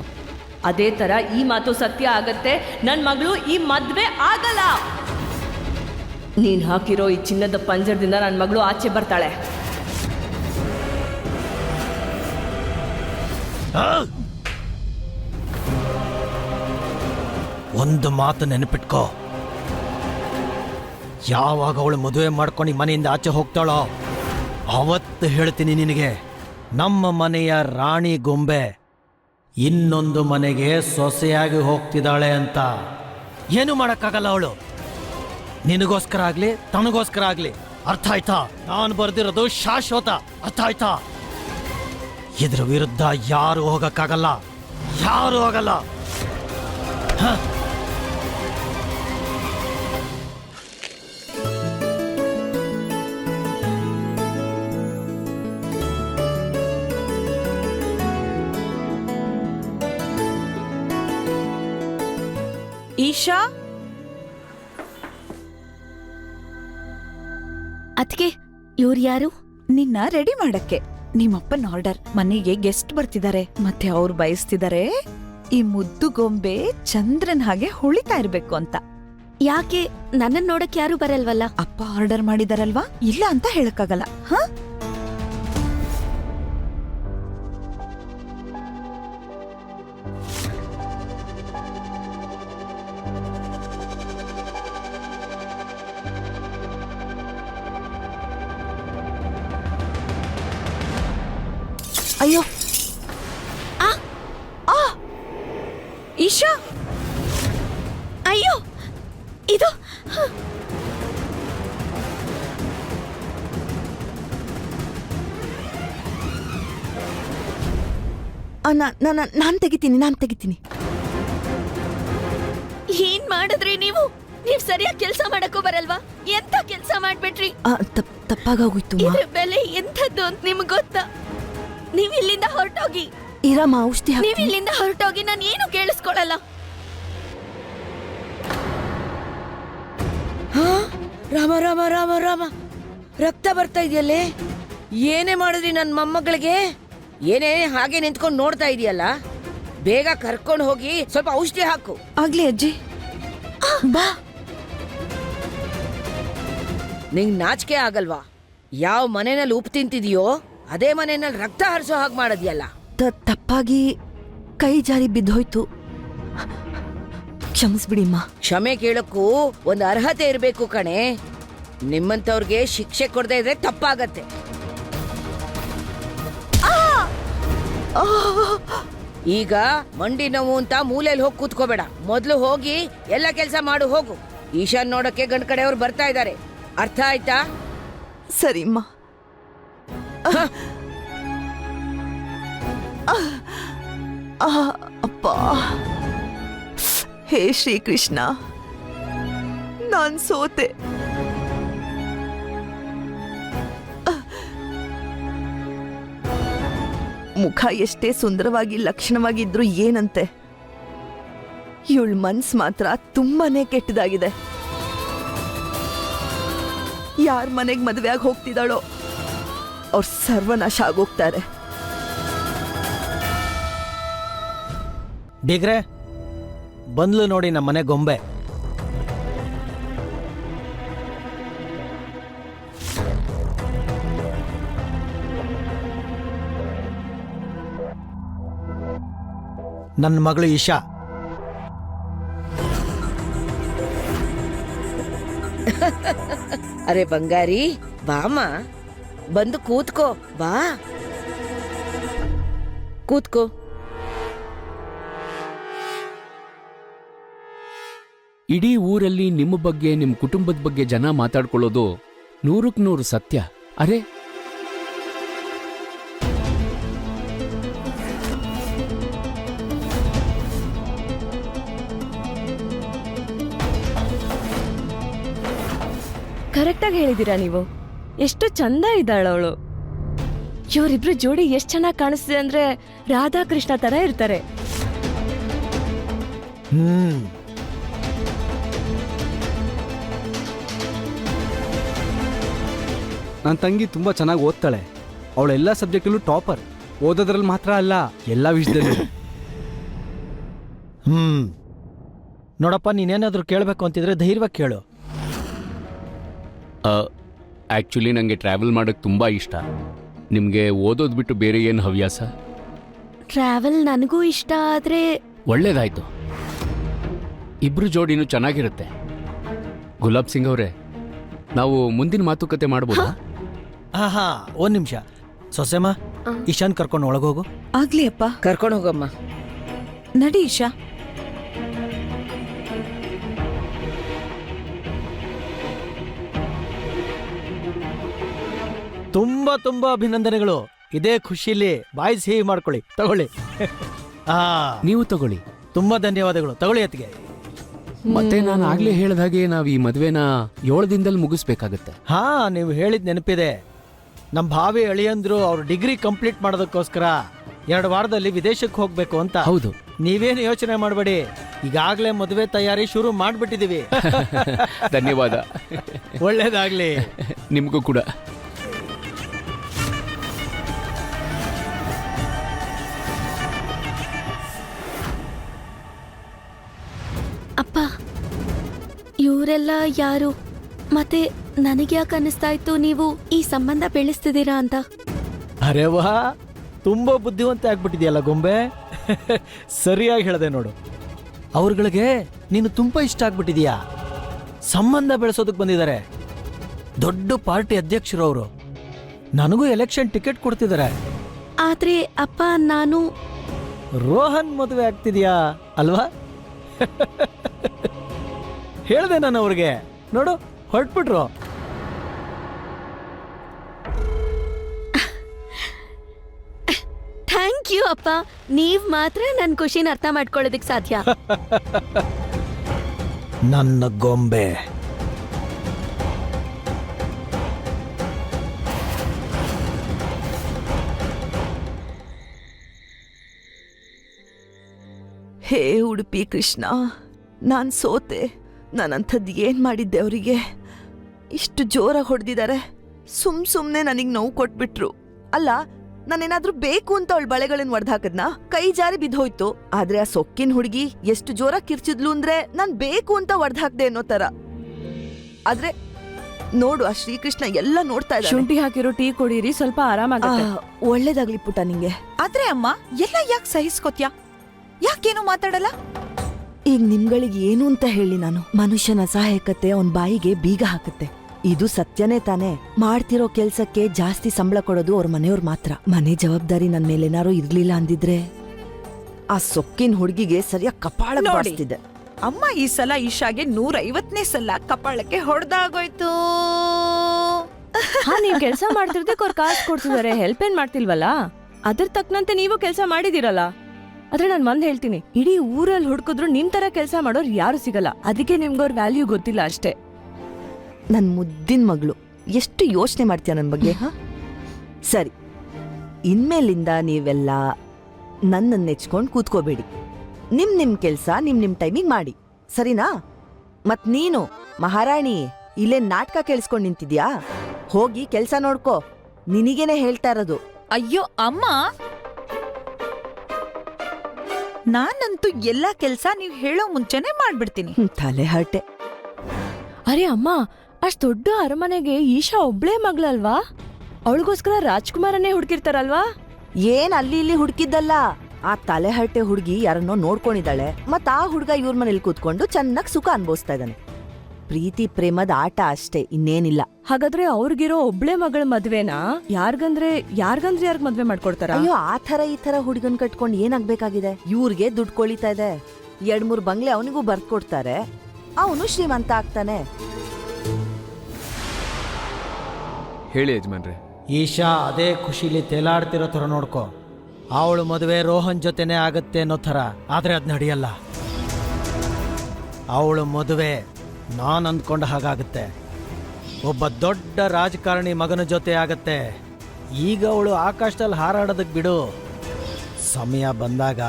ಅದೇ ತರ ಈ ಮಾತು ಸತ್ಯ ಆಗತ್ತೆ, ನನ್ನ ಮಗಳು ಈ ಮದ್ವೆ ಆಗಲ್ಲ. ನೀನ್ ಹಾಕಿರೋ ಈ ಚಿನ್ನದ ಪಂಜರದಿಂದ ನನ್ನ ಮಗಳು ಆಚೆ ಬರ್ತಾಳೆ. ಒಂದು ಮಾತು ನೆನಪಿಟ್ಕೋ, ಯಾವಾಗ ಅವಳು ಮದುವೆ ಮಾಡ್ಕೊಂಡು ಮನೆಯಿಂದ ಆಚೆ ಹೋಗ್ತಾಳೋ ಅವತ್ತು ಹೇಳ್ತೀನಿ ನಿನಗೆ, ನಮ್ಮ ಮನೆಯ ರಾಣಿ ಗೊಂಬೆ ಇನ್ನೊಂದು ಮನೆಗೆ ಸೊಸೆಯಾಗಿ ಹೋಗ್ತಿದ್ದಾಳೆ ಅಂತ. ಏನು ಮಾಡಕ್ಕಾಗಲ್ಲ ಅವಳು, ನಿನಗೋಸ್ಕರ ಆಗ್ಲಿ ತನಗೋಸ್ಕರ ಆಗ್ಲಿ. ಅರ್ಥ ಆಯ್ತಾ? ನಾನು ಬರ್ದಿರೋದು ಶಾಶ್ವತ, ಅರ್ಥ ಆಯ್ತಾ? ಇದ್ರ ವಿರುದ್ಧ ಯಾರು ಹೋಗಕ್ಕಾಗಲ್ಲ, ಯಾರು ಹೋಗಲ್ಲ. ಹ? ಈಶಾ, ಅದ್ಕೆ ಇವ್ರು ಯಾರು? ನಿನ್ನ ರೆಡಿ ಮಾಡಕ್ಕೆ ನಿಮ್ಮಪ್ಪನ ಆರ್ಡರ್. ಮನೆಗೆ ಗೆಸ್ಟ್ ಬರ್ತಿದ್ದಾರೆ, ಮತ್ತೆ ಅವ್ರು ಬಯಸ್ತಿದ್ದಾರೆ ಈ ಮುದ್ದು ಗೊಂಬೆ ಚಂದ್ರನ್ ಹಾಗೆ ಹೊಳಿತಾ ಇರ್ಬೇಕು ಅಂತ. ಯಾಕೆ ನನ್ನನ್ ನೋಡಕ್ ಯಾರು ಬರಲ್ವಲ್ಲ? ಅಪ್ಪ ಆರ್ಡರ್ ಮಾಡಿದಾರಲ್ವಾ, ಇಲ್ಲ ಅಂತ ಹೇಳಕ್ಕಾಗಲ್ಲ. ಹ? ಅಯ್ಯೋ ಈಶಾ, ಅಯ್ಯೋ ಇದು ನಾನ್ ತೆಗಿತೀನಿ. ಏನ್ ಮಾಡಿದ್ರಿ ನೀವು? ನೀವ್ ಸರಿಯಾಗಿ ಕೆಲ್ಸ ಮಾಡಕ್ಕೂ ಬರಲ್ವಾ? ಎಂತ ಕೆಲ್ಸ ಮಾಡ್ಬಿಟ್ರಿ? ತಪ್ಪಾಗೋಯ್ತು. ಇದ್ರ ಬೆಲೆ ಎಂಥದ್ದು ಅಂತ ನಿಮ್ಗ್ ಗೊತ್ತಾ? ನೀವ್ ಇಲ್ಲಿಂದ ಹೊರಟೋಗಿ. ಇರಮ್ಮ, ಔಷಧಿ ನೀವ್ ಇಲ್ಲಿಂದ ಹೊರಟೋಗಿ, ನಾನು ಏನು ಕೇಳಿಸ್ಕೊಳಲ್ಲ. ರಾಮ ರಾಮ ರಾಮ ರಾಮ, ರಕ್ತ ಬರ್ತಾ ಇದೆಯಲ್ಲೇ. ಏನೇ ಮಾಡಿದ್ರಿ ನನ್ನ ಮೊಮ್ಮಗಳಿಗೆ? ಏನೇ ಹಾಗೆ ನಿಂತ್ಕೊಂಡು ನೋಡ್ತಾ ಇದೆಯಲ್ಲ? ಬೇಗ ಕರ್ಕೊಂಡು ಹೋಗಿ ಸ್ವಲ್ಪ ಔಷಧಿ ಹಾಕು. ಆಗ್ಲಿ ಅಜ್ಜಿ, ಬಾ. ನಿಂಗ್ ನಾಚಿಕೆ ಆಗಲ್ವಾ? ಯಾವ ಮನೆಯಲ್ಲಿ ಉಪ್ಪು ತಿಂತಿದೀಯೋ ಅದೇ ಮನೆಯಲ್ಲಿ ರಕ್ತ ಹರಿಸೋ ಹಾಗೆ ಮಾಡೋದ್ಯಲ್ಲ. ತಪ್ಪಾಗಿ ಕೈ ಜಾರಿ ಬಿದ್ದೋಯ್ತು, ಕ್ಷಮಿಸ್ಬಿಡಿಮ್ಮ. ಕ್ಷಮೆ ಕೇಳಕ್ಕೂ ಒಂದು ಅರ್ಹತೆ ಇರಬೇಕು ಕಣೆ. ನಿಮ್ಮಂತವ್ರಿಗೆ ಶಿಕ್ಷೆ ಕೊಡದೇ ಇದ್ರೆ ತಪ್ಪಾಗತ್ತೆ. ಈಗ ಮಂಡಿ ನೋವು ಅಂತ ಮೂಲೆಯಲ್ಲಿ ಹೋಗಿ ಕೂತ್ಕೋಬೇಡ. ಮೊದ್ಲು ಹೋಗಿ ಎಲ್ಲ ಕೆಲಸ ಮಾಡು, ಹೋಗು. ಈಶಾನ್ ನೋಡಕ್ಕೆ ಗಂಡ ಕಡೆಯವ್ರು ಬರ್ತಾ ಇದ್ದಾರೆ, ಅರ್ಥ ಆಯ್ತಾ? ಸರಿಮ್ಮ. ಅಪ್ಪ, ಹೇ ಶ್ರೀಕೃಷ್ಣ, ನಾನ್ ಸೋತೆ. ಮುಖ ಎಷ್ಟೇ ಸುಂದರವಾಗಿ ಲಕ್ಷಣವಾಗಿದ್ರು ಏನಂತೆ, ಇವಳ ಮನ್ಸ್ ಮಾತ್ರ ತುಂಬಾನೇ ಕೆಟ್ಟದಾಗಿದೆ. ಯಾರ ಮನೆಗ್ ಮದುವೆ ಆಗಿ ಹೋಗ್ತಿದ್ದಾಳೋ ಅವ್ರ ಸರ್ವನಾಶ ಆಗೋಗ್ತಾರೆ. ಡಿಗ್ರೆ ಬಂದ್ಲು ನೋಡಿ ನಮ್ಮ ಮನೆ ಗೊಂಬೆ. ನನ್ನ ಮಗಳು ಈಶಾ. ಅರೆ ಬಂಗಾರಿ, ಬಾಮ, ಬಂದು ಕೂತ್ಕೋ. ಬಾ ಕೂತ್ಕೋ. ಇಡೀ ಊರಲ್ಲಿ ನಿಮ್ಮ ಬಗ್ಗೆ, ನಿಮ್ಮ ಕುಟುಂಬದ ಬಗ್ಗೆ ಜನ ಮಾತಾಡ್ಕೊಳ್ಳೋದು 100% ಸತ್ಯ. ಅರೆ, ಕರೆಕ್ಟಾಗಿ ಹೇಳಿದ್ದೀರಾ ನೀವು. ಎಷ್ಟು ಚಂದ ಇದ್ದಾಳವಳು. ಇವರಿಬ್ರು ಜೋಡಿ ಎಷ್ಟು ಚೆನ್ನಾಗಿ ಕಾಣಿಸ್ತಿದೆ ಅಂದ್ರೆ ರಾಧಾಕೃಷ್ಣ ತರ ಇರ್ತಾರೆ. ನನ್ನ ತಂಗಿ ತುಂಬ ಚೆನ್ನಾಗಿ ಓದ್ತಾಳೆ. ಅವಳೆಲ್ಲ ಸಬ್ಜೆಕ್ಟಲ್ಲೂ ಟಾಪರ್. ಓದೋದ್ರಲ್ಲಿ ಮಾತ್ರ ಅಲ್ಲ, ಎಲ್ಲ ವಿಷಯದಲ್ಲೂ. ನೋಡಪ್ಪ, ನೀನೇನಾದರೂ ಕೇಳಬೇಕು ಅಂತಿದ್ರೆ ಧೈರ್ಯವಾಗಿ ಕೇಳು. ಆ್ಯಕ್ಚುಲಿ ನನಗೆ ಟ್ರಾವೆಲ್ ಮಾಡೋಕ್ಕೆ ತುಂಬ ಇಷ್ಟ. ನಿಮಗೆ ಓದೋದು ಬಿಟ್ಟು ಬೇರೆ ಏನು ಹವ್ಯಾಸ? ಟ್ರಾವೆಲ್ ನನಗೂ ಇಷ್ಟ, ಆದ್ರೆ ಒಳ್ಳೇದಾಯ್ತು, ಇಬ್ರು ಜೋಡಿನೂ ಚೆನ್ನಾಗಿರುತ್ತೆ. ಗುಲಾಬ್ ಸಿಂಗ್ ಅವರೇ, ನಾವು ಮುಂದಿನ ಮಾತುಕತೆ ಮಾಡ್ಬೋದಾ? ಹಾ, ಒಂದ್ ನಿಮಿಷ. ಸೊಸೆಮ್ಮ, ಇಶಾನ್ ಕರ್ಕೊಂಡು ಒಳಗೋಗು. ಆಗ್ಲಿ ಅಪ್ಪ, ಕರ್ಕೊಂಡು ಹೋಗಮ್ಮ. ನಡಿ ಈಶಾ. ತುಂಬಾ ತುಂಬಾ ಅಭಿನಂದನೆಗಳು. ಇದೇ ಖುಷಿಲಿ ಬಾಯಿ ಸಿಹಿ ಮಾಡ್ಕೊಳ್ಳಿ, ತಗೊಳ್ಳಿ. ನೀವು ತಗೊಳ್ಳಿ. ತುಂಬಾ ಧನ್ಯವಾದಗಳು, ತಗೊಳ್ಳಿ ಅತ್ತಿಗೆ. ಮತ್ತೆ ನಾನು ಆಗ್ಲೇ ಹೇಳಿದ ಹಾಗೆ ನಾವು ಈ ಮದುವೆನ 7 ದಿನದಲ್ಲಿ ಮುಗಿಸ್ಬೇಕಾಗತ್ತೆ. ಹಾ, ನೀವು ಹೇಳಿದ ನೆನಪಿದೆ. ನಮ್ಮ ಭಾವಿ ಅಳಿಯಂದ್ರು ಅವ್ರ ಡಿಗ್ರಿ ಕಂಪ್ಲೀಟ್ ಮಾಡೋದಕ್ಕೋಸ್ಕರ 2 ವಾರದಲ್ಲಿ ವಿದೇಶಕ್ಕೆ ಹೋಗ್ಬೇಕು ಅಂತ. ಹೌದು. ನೀವೇನು ಯೋಚನೆ ಮಾಡಬೇಡಿ, ಈಗಾಗಲೇ ಮದುವೆ ತಯಾರಿ ಶುರು ಮಾಡ್ಬಿಟ್ಟಿದೀವಿ. ಧನ್ಯವಾದ. ಒಳ್ಳೇದಾಗ್ಲಿ. ನಿಮಗೂ ಕೂಡ. ಅಪ್ಪ, ಇವರೆಲ್ಲ ಯಾರು? ಮತ್ತೆ ನನಗೆ ಯಾಕೆ ಅನ್ನಿಸ್ತಾ ಇತ್ತು ನೀವು ಈ ಸಂಬಂಧ ಬೆಳೆಸ್ತಿದ್ದೀರಾ ಅಂತ? ಅರೆ ವಾ, ತುಂಬಾ ಬುದ್ಧಿವಂತ ಆಗ್ಬಿಟ್ಟಿದ್ಯಲ್ಲ ಗೊಂಬೆ. ಸರಿಯಾಗಿ ಹೇಳ್ದೆ ನೋಡು. ಅವ್ರಗಳಿಗೆ ನೀನು ತುಂಬಾ ಇಷ್ಟ ಆಗ್ಬಿಟ್ಟಿದ್ಯಾ. ಸಂಬಂಧ ಬೆಳೆಸೋದಕ್ಕೆ ಬಂದಿದ್ದಾರೆ. ದೊಡ್ಡ ಪಾರ್ಟಿ ಅಧ್ಯಕ್ಷರು ಅವರು. ನನಗೂ ಎಲೆಕ್ಷನ್ ಟಿಕೆಟ್ ಕೊಡ್ತಿದ್ದಾರೆ. ಆದ್ರೆ ಅಪ್ಪ, ನಾನು ರೋಹನ್ ಮದುವೆ ಆಗ್ತಿದ್ಯಾ ಅಲ್ವಾ? ಹೇಳ್ದೆ ನಾನು ಅವ್ರಿಗೆ. ನೋಡು, ಹೊರಟ್ಬಿಟ್ರು. ಥ್ಯಾಂಕ್ ಯು ಅಪ್ಪ. ನೀವ್ ಮಾತ್ರ ನನ್ನ ಖುಷಿನ ಅರ್ಥ ಮಾಡ್ಕೊಳ್ಳೋದಕ್ಕೆ ಸಾಧ್ಯ. ನನ್ನ ಗೊಂಬೆ. ಹೇ ಉಡುಪಿ ಕೃಷ್ಣ, ನಾನ್ ಸೋತೆ. ನಾನಂಥದ್ದು ಏನ್ ಮಾಡಿದ್ದೆ ಅವರಿಗೆ? ಇಷ್ಟು ಜೋರಾಗಿ ಹೊಡೆದಿದ್ದಾರೆ. ಸುಮ್ನೆ ನನಗ್ ನೋವು ಕೊಟ್ಬಿಟ್ರು. ಅಲ್ಲ, ನಾನೇನಾದ್ರೂ ಬೇಕು ಅಂತ ಅವಳ ಬಳೆಗಳನ್ನ ಒಡ್ದಾಕದ್ನ? ಕೈ ಜಾರಿ ಬಿದ್ದೋಯ್ತು. ಆದ್ರೆ ಆ ಸೊಕ್ಕಿನ ಹುಡುಗಿ ಎಷ್ಟು ಜೋರಾಗಿ ಕಿರ್ಚಿದ್ಲು ಅಂದ್ರೆ ನಾನ್ ಬೇಕು ಅಂತ ಒಡ್ದಾಕ್ದೆ ಅನ್ನೋ ತರ. ಆದ್ರೆ ನೋಡು, ಆ ಶ್ರೀಕೃಷ್ಣ ಎಲ್ಲ ನೋಡ್ತಾ ಇದ್ದಾರೆ. ಶುಂಠಿ ಹಾಕಿರೋ ಟೀ ಕುಡೀರಿ, ಸ್ವಲ್ಪ ಆರಾಮಾಗುತ್ತೆ. ಒಳ್ಳೇದಾಗ್ಲಿ ಪುಟ್ಟ ನಿಂಗೆ. ಆದ್ರೆ ಅಮ್ಮ, ಎಲ್ಲ ಯಾಕೆ ಸಹಿಸ್ಕೋತ್ಯಾ? ಯಾಕೇನು ಮಾತಾಡಲ್ಲ? ಈಗ ನಿಮ್ಗಳಿಗೆ ಏನು ಅಂತ ಹೇಳಿ ನಾನು? ಮನುಷ್ಯನ ಅಸಹಾಯಕತೆ ಅವನ್ ಬಾಯಿಗೆ ಬೀಗ ಹಾಕುತ್ತೆ. ಇದು ಸತ್ಯನೇ ತಾನೇ? ಮಾಡ್ತಿರೋ ಕೆಲ್ಸಕ್ಕೆ ಜಾಸ್ತಿ ಸಂಬಳ ಕೊಡೋದು ಅವ್ರ ಮನೆಯವ್ರು ಮಾತ್ರ. ಮನೆ ಜವಾಬ್ದಾರಿ ನನ್ ಮೇಲೆ ಏನಾರು ಇರ್ಲಿಲ್ಲ ಅಂದಿದ್ರೆ ಆ ಸೊಕ್ಕಿನ ಹುಡುಗಿಗೆ ಸರಿಯಾಗಿ ಕಪಾಳ ಬಾರಿಸ್ತಿದ್ದೆ. ಅಮ್ಮ ಈ ಸಲ ಈಶಾಗೆ 150ನೇ ಸಲ ಕಪಾಳಕ್ಕೆ ಹೊಡೆದಾಗೋಯ್ತು. ನೀವ್ ಕೆಲಸ ಮಾಡ್ತಿರ್ದಕ್ಕೆ ಅವ್ರು ಕಾಸು ಕೊಡ್ತಿದಾರೆ, ಹೆಲ್ಪ್ ಏನ್ ಮಾಡ್ತಿಲ್ವಲ್ಲ? ಅದ್ರ ತಕ್ಕನಂತೆ ನೀವು ಕೆಲಸ ಮಾಡಿದಿರಲ್ಲ. ಆದ್ರೆ ನಾನು ಒಂದ್ ಹೇಳ್ತೀನಿ, ಇಡೀ ಊರಲ್ಲಿ ಹುಡುಕಿದ್ರು ನಿಮ್ ತರ ಕೆಲಸ ಮಾಡೋರು ಯಾರು ಸಿಗಲ್ಲ. ಅದಕ್ಕೆ ನಿಮ್ಗವ್ರ ವ್ಯಾಲ್ಯೂ ಗೊತ್ತಿಲ್ಲ ಅಷ್ಟೇ. ನನ್ ಮುದ್ದಿನ ಮಗಳು, ಎಷ್ಟು ಯೋಚನೆ ಮಾಡ್ತೀಯ ನನ್ ಬಗ್ಗೆ. ಸರಿ, ಇನ್ಮೇಲಿಂದ ನೀವೆಲ್ಲ ನನ್ನನ್ನು ನೆಚ್ಕೊಂಡು ಕೂತ್ಕೋಬೇಡಿ. ನಿಮ್ ಕೆಲ್ಸ ನಿಮ್ ಟೈಮಿಗೆ ಮಾಡಿ, ಸರಿನಾ? ಮತ್ ನೀನು ಮಹಾರಾಣಿ ಇಲ್ಲೇ ನಾಟಕ ಕೇಳಿಸ್ಕೊಂಡ್ ನಿಂತಿದ್ಯಾ? ಹೋಗಿ ಕೆಲ್ಸ ನೋಡ್ಕೋ. ನಿನಗೇನೆ ಹೇಳ್ತಾ ಇರೋದು. ಅಯ್ಯೋ ಅಮ್ಮ, ನಾನಂತೂ ಎಲ್ಲಾ ಕೆಲ್ಸ ನೀವ್ ಹೇಳೋ ಮುಂಚೆನೆ ಮಾಡ್ಬಿಡ್ತೀನಿ. ತಲೆ ಹರಟೆ. ಅರೆ ಅಮ್ಮ, ಅಷ್ಟ್ ದೊಡ್ಡ ಅರಮನೆಗೆ ಈಶಾ ಒಬ್ಳೇ ಮಗಳಲ್ವಾ? ಅವಳಿಗೋಸ್ಕರ ರಾಜ್ಕುಮಾರನ್ನೇ ಹುಡುಕಿರ್ತಾರಲ್ವಾ? ಏನ್ ಅಲ್ಲಿ ಇಲ್ಲಿ ಹುಡುಕಿದ್ದಲ್ಲ. ಆ ತಲೆ ಹರಟೆ ಹುಡುಗಿ ಯಾರನ್ನೋ ನೋಡ್ಕೊಂಡಿದ್ದಾಳೆ. ಮತ್ ಆ ಹುಡುಗ ಇವ್ರ ಮನೇಲಿ ಕೂತ್ಕೊಂಡು ಚೆನ್ನಾಗ್ ಸುಖ ಅನ್ಭವಿಸ್ತಾ ಇದ್ದಾನೆ. ಪ್ರೀತಿ ಪ್ರೇಮದ ಆಟ ಅಷ್ಟೇ, ಇನ್ನೇನಿಲ್ಲ. ಹಾಗಾದ್ರೆ ಅವ್ರಿಗಿರೋ ಒಬ್ಳೆ ಮಗಳ ಮದ್ವೆನಾ ಯಾರ್ಗಂದ್ರೆ ಯಾರ್ಗ್ ಮದ್ವೆ ಮಾಡ್ಕೊಡ್ತಾರ? ಅಯ್ಯೋ, ಆ ಥರ ಈ ಥರ ಹುಡುಗನ್ ಕಟ್ಕೊಂಡು ಏನಾಗ್ಬೇಕಾಗಿದೆ? ಇವ್ರಿಗೆ ದುಡ್ಡು ಕೊಳಿತಾ ಇದೆ. 2-3 ಬಂಗ್ಲೆ ಅವನಿಗೂ ಬರ್ಕೊಡ್ತಾರೆ, ಅವನು ಶ್ರೀಮಂತ ಆಗ್ತಾನೆ. ಹೇಳಿ ಯಜಮಾನ್ರೆ. ಈಶಾ ಅದೇ ಖುಷಿಲಿ ತೇಲಾಡ್ತಿರೋ ಥರ ನೋಡ್ಕೋ. ಅವಳು ಮದುವೆ ರೋಹನ್ ಜೊತೆನೇ ಆಗತ್ತೆ ಅನ್ನೋ ಥರ. ಆದ್ರೆ ಅದ್ ನಡೆಯಲ್ಲ. ಅವಳು ಮದುವೆ ನಾನ್ ಅಂದ್ಕೊಂಡ ಹಾಗಾಗತ್ತೆ. ಒಬ್ಬ ದೊಡ್ಡ ರಾಜಕಾರಣಿ ಮಗನ ಜೊತೆ ಆಗತ್ತೆ. ಈಗ ಅವಳು ಆಕಾಶದಲ್ಲಿ ಹಾರಾಡೋದಕ್ ಬಿಡು. ಸಮಯ ಬಂದಾಗ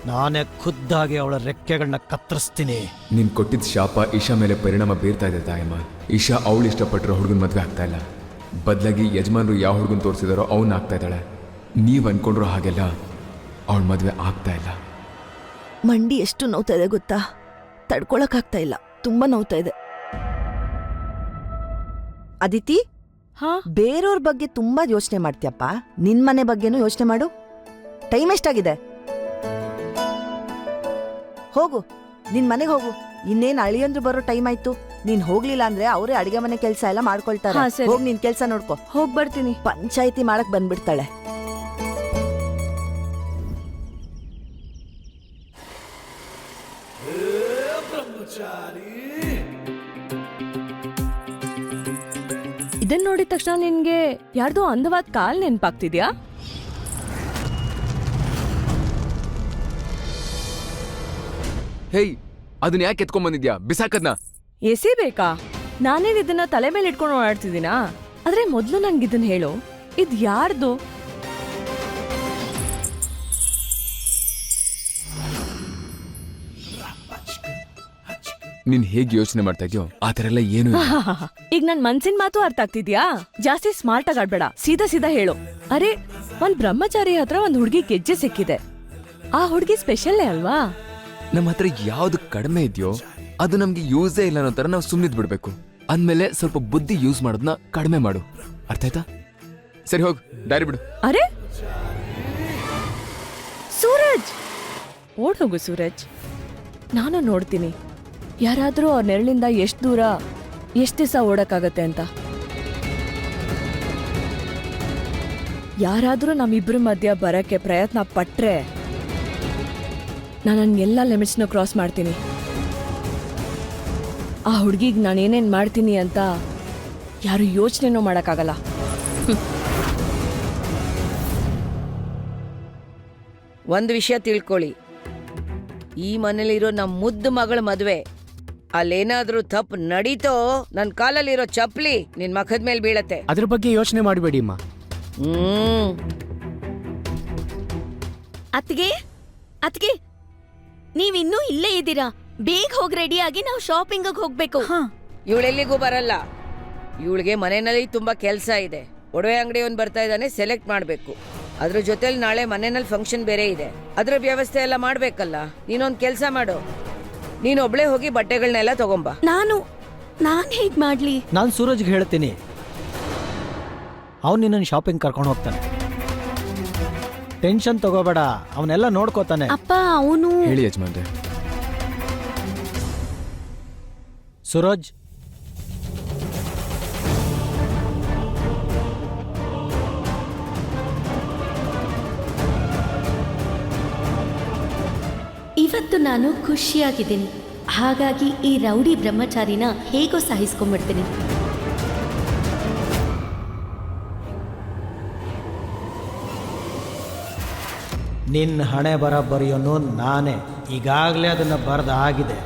ನಾನೇ ಖುದ್ದಾಗಿ ಅವಳ ರೆಕ್ಕೆಗಳನ್ನ ಕತ್ತರಿಸ್ತೀನಿ. ನೀನ್ ಕೊಟ್ಟಿದ್ದ ಶಾಪ ಈಶಾ ಮೇಲೆ ಪರಿಣಾಮ ಬೀರ್ತಾ ಇದೆ ತಾಯಮ್ಮ. ಈಶಾ ಅವಳು ಇಷ್ಟಪಟ್ಟಿರೋ ಹುಡುಗನ ಮದುವೆ ಆಗ್ತಾ ಇಲ್ಲ. ಬದಲಾಗಿ ಯಜಮಾನ್ರು ಯಾವ ಹುಡುಗನ್ ತೋರಿಸಿದಾರೋ ಅವನ್ನ ಆಗ್ತಾ ಇದ್ದಾಳೆ. ನೀವ್ ಅನ್ಕೊಂಡ್ರೋ ಹಾಗೆಲ್ಲ ಅವಳ ಮದುವೆ ಆಗ್ತಾ ಇಲ್ಲ. ಮಂಡಿ ಎಷ್ಟು ನೋವ್ತಾ ಇದೆ ಗೊತ್ತಾ? ತಡ್ಕೊಳಕ್ಕಾಗ್ತಾ ಇಲ್ಲ, ತುಂಬಾ ನೋವ್ತಾ ಇದೆ. ಅದಿತಿ, ಹಾ ಬೇರೆಯವ್ರ ಬಗ್ಗೆ ತುಂಬಾ ಯೋಚನೆ ಮಾಡ್ತೀಯಪ್ಪ. ನಿನ್ ಮನೆ ಬಗ್ಗೆನೂ ಯೋಚನೆ ಮಾಡು. ಟೈಮ್ ಎಷ್ಟಾಗಿದೆ? ಹೋಗು, ನಿನ್ ಮನೆಗೆ ಹೋಗು. ಇನ್ನೇನ್ ಅಳಿಯಂದ್ರು ಬರೋ ಟೈಮ್ ಆಯ್ತು. ನೀನ್ ಹೋಗ್ಲಿಲ್ಲ ಅಂದ್ರೆ ಅವರೇ ಅಡಿಗೆ ಮನೆ ಕೆಲ್ಸ ಎಲ್ಲ ಮಾಡ್ಕೊಳ್ತಾರೆ. ಹಾ, ಸರಿ. ಹೋಗ್ ನಿನ್ ಕೆಲ್ಸ ನೋಡ್ಕೊ. ಹೋಗ್ ಬರ್ತೀನಿ. ಪಂಚಾಯಿತಿ ಮಾಡಕ್ ಬಂದ್ಬಿಡ್ತಾಳೆ. ಇದನ್ ನೋಡಿದ ತಕ್ಷಣ ನಿನ್ಗೆ ಯಾರ್ದೋ ಅಂದವಾದ ಕಾಲ್ ನೆನ್ಪಾಗ್ತಿದ್ಯಾ? ಹೇಯ್, ಅದನ್ನ ಯಾಕೆ ಎತ್ಕೊಂಡ್ ಬಂದಿದ್ಯಾ? ಬಿಸಾಕದ್ನ. ಎಸಿಬೇಕಾ? ನಾನೇನ್ ಇದನ್ನ ತಲೆ ಮೇಲೆ ಇಟ್ಕೊಂಡು ಓಡಾಡ್ತಿದ್ದೀನಾ? ಆದ್ರೆ ಮೊದ್ಲು ನನ್ಗಿದನ್ ಹೇಳು, ಇದ್ ಯಾರ್ದು? ನೀನ್ ಹೇಗೆ ಯೋಚನೆ ಮಾಡ್ತಾ ಇದೆಯೋ ಆ ಥರ ಎಲ್ಲ ಏನು ಇಲ್ಲ. ಈಗ ನನ್ ಮನ್ಸಿನ ಮಾತು ಅರ್ಥ ಆಗ್ತಿದ್ಯಾ? ಜಾಸ್ತಿ ಸ್ಮಾರ್ಟ್ ಆಗಿ ಆಡ್ಬೇಡ, ಸೀದಾ ಸೀದಾ ಹೇಳು. ಅರೆ, ಒಂದ್ ಬ್ರಹ್ಮಚಾರಿ ಹತ್ರ ಒಂದ್ ಹುಡ್ಗಿ ಗೆಜ್ಜೆ ಸಿಕ್ಕಿದೆ. ಆ ಹುಡ್ಗಿ ಸ್ಪೆಷಲ್ಲೇ ಅಲ್ವಾ? ನಮ್ಮ ಹತ್ರ ಯಾವ್ದು ಕಡಿಮೆ ಇದೆಯೋ ಅದು ನಮ್ಗೆ ಯೂಸೇ ಇಲ್ಲ ಅನ್ನೋ ತರ ನಾವು ಸುಮ್ಮನಿದ್ ಬಿಡ್ಬೇಕು. ಅಂದ್ಮೇಲೆ ಸ್ವಲ್ಪ ಬುದ್ಧಿ ಯೂಸ್ ಮಾಡೋದನ್ನ ಕಡಿಮೆ ಮಾಡು. ಅರ್ಥ ಆಯ್ತಾ? ಸರಿ, ಹೋಗ್, ದಾರಿ ಬಿಡು. ಅರೆ ಸೂರಜ್, ಓಡ್ ಹೋಗು ಸೂರಜ್. ನಾನು ನೋಡ್ತೀನಿ ಯಾರಾದ್ರೂ ಅವ್ರ ನೆರಳಿಂದ ಎಷ್ಟು ದೂರ ಎಷ್ಟು ದಿವಸ ಓಡಕ್ಕಾಗತ್ತೆ ಅಂತ. ಯಾರಾದ್ರೂ ನಮ್ಮಿಬ್ರ ಮಧ್ಯ ಬರಕ್ಕೆ ಪ್ರಯತ್ನ ಪಟ್ರೆ ನಾನು ನನ್ನ ಎಲ್ಲ ಲಿಮಿಟ್ಸ್ನ ಕ್ರಾಸ್ ಮಾಡ್ತೀನಿ. ಆ ಹುಡ್ಗಿಗೆ ನಾನೇನೇನ್ ಮಾಡ್ತೀನಿ ಅಂತ ಯಾರು ಯೋಚನೆನೂ ಮಾಡಕ್ಕಾಗಲ್ಲ. ಒಂದು ವಿಷಯ ತಿಳ್ಕೊಳ್ಳಿ, ಈ ಮನೇಲಿರೋ ನಮ್ಮ ಮುದ್ದು ಮಗಳ ಮದ್ವೆ ಅಲ್ಲೇನಾದ್ರೂ ತಪ್ಪು ನಡೀತೋ ನನ್ನ ಕಾಲಲ್ಲಿರೋ ಚಪ್ಲಿ ನಿನ್ ಮಖದ ಮೇಲೆ ಬೀಳತ್ತೆ. ಅದ್ರ ಬಗ್ಗೆ ಯೋಚನೆ ಮಾಡಬೇಡಿ ಅಮ್ಮ. ಅತ್ಗೆ, ಅತ್ಗೆ, ನೀವಿನ್ನೂ ಇಲ್ಲೇ ಇದ್ದೀರಾ? ಬೇಗ ಹೋಗಿ ರೆಡಿಯಾಗಿ ನಾವು ಶಾಪಿಂಗ್ ಹೋಗ್ಬೇಕು. ಇವಳೆಲ್ಲಿಗೂ ಬರಲ್ಲ. ಇವಳಿಗೆ ಮನೆಯಲ್ಲಿ ತುಂಬಾ ಕೆಲಸ ಇದೆ. ಒಡವೆ ಅಂಗಡಿ ಒಂದು ಬರ್ತಾ ಇದ್ದಾನೆ, ಸೆಲೆಕ್ಟ್ ಮಾಡಬೇಕು. ಅದ್ರ ಜೊತೆಲಿ ನಾಳೆ ಮನೆಯಲ್ಲಿ ಫಂಕ್ಷನ್ ಬೇರೆ ಇದೆ, ಅದ್ರ ವ್ಯವಸ್ಥೆ ಎಲ್ಲ ಮಾಡ್ಬೇಕಲ್ಲ. ನೀನೊಂದು ಕೆಲಸ ಮಾಡು, ನೀನೊಬ್ಳೆ ಹೋಗಿ ಬಟ್ಟೆಗಳನ್ನೆಲ್ಲ ತಗೊಂಬ. ನಾನ್ ಹೇಗ್ ಮಾಡ್ಲಿ? ನಾನು ಸೂರಜ್ಗೆ ಹೇಳ್ತೀನಿ, ಅವ್ನು ನಿನ್ನ ಶಾಪಿಂಗ್ ಕರ್ಕೊಂಡು ಹೋಗ್ತಾನೆ. ಟೆನ್ಷನ್ ತಗೋಬೇಡ, ಅವನೆಲ್ಲ ನೋಡ್ಕೋತಾನೆ. ಅಪ್ಪ, ಅವನು ಹೇಳಿ ಯಜಮಾನ್ರೆ. ಸೂರಜ್, ಇವತ್ತು ನಾನು ಖುಷಿಯಾಗಿದ್ದೀನಿ. ಹಾಗಾಗಿ ಈ ರೌಡಿ ಬ್ರಹ್ಮಚಾರಿನ ಹೇಗೋ ಸಹಿಸ್ಕೊಂಡ್ಬಿಡ್ತೀನಿ. ನಿನ್ನ ಹಣೆ ಬರ ಬರೆಯೋನು ನಾನೇ. ಈಗಾಗಲೇ ಅದನ್ನು ಬರೆದ ಆಗಿದೆ.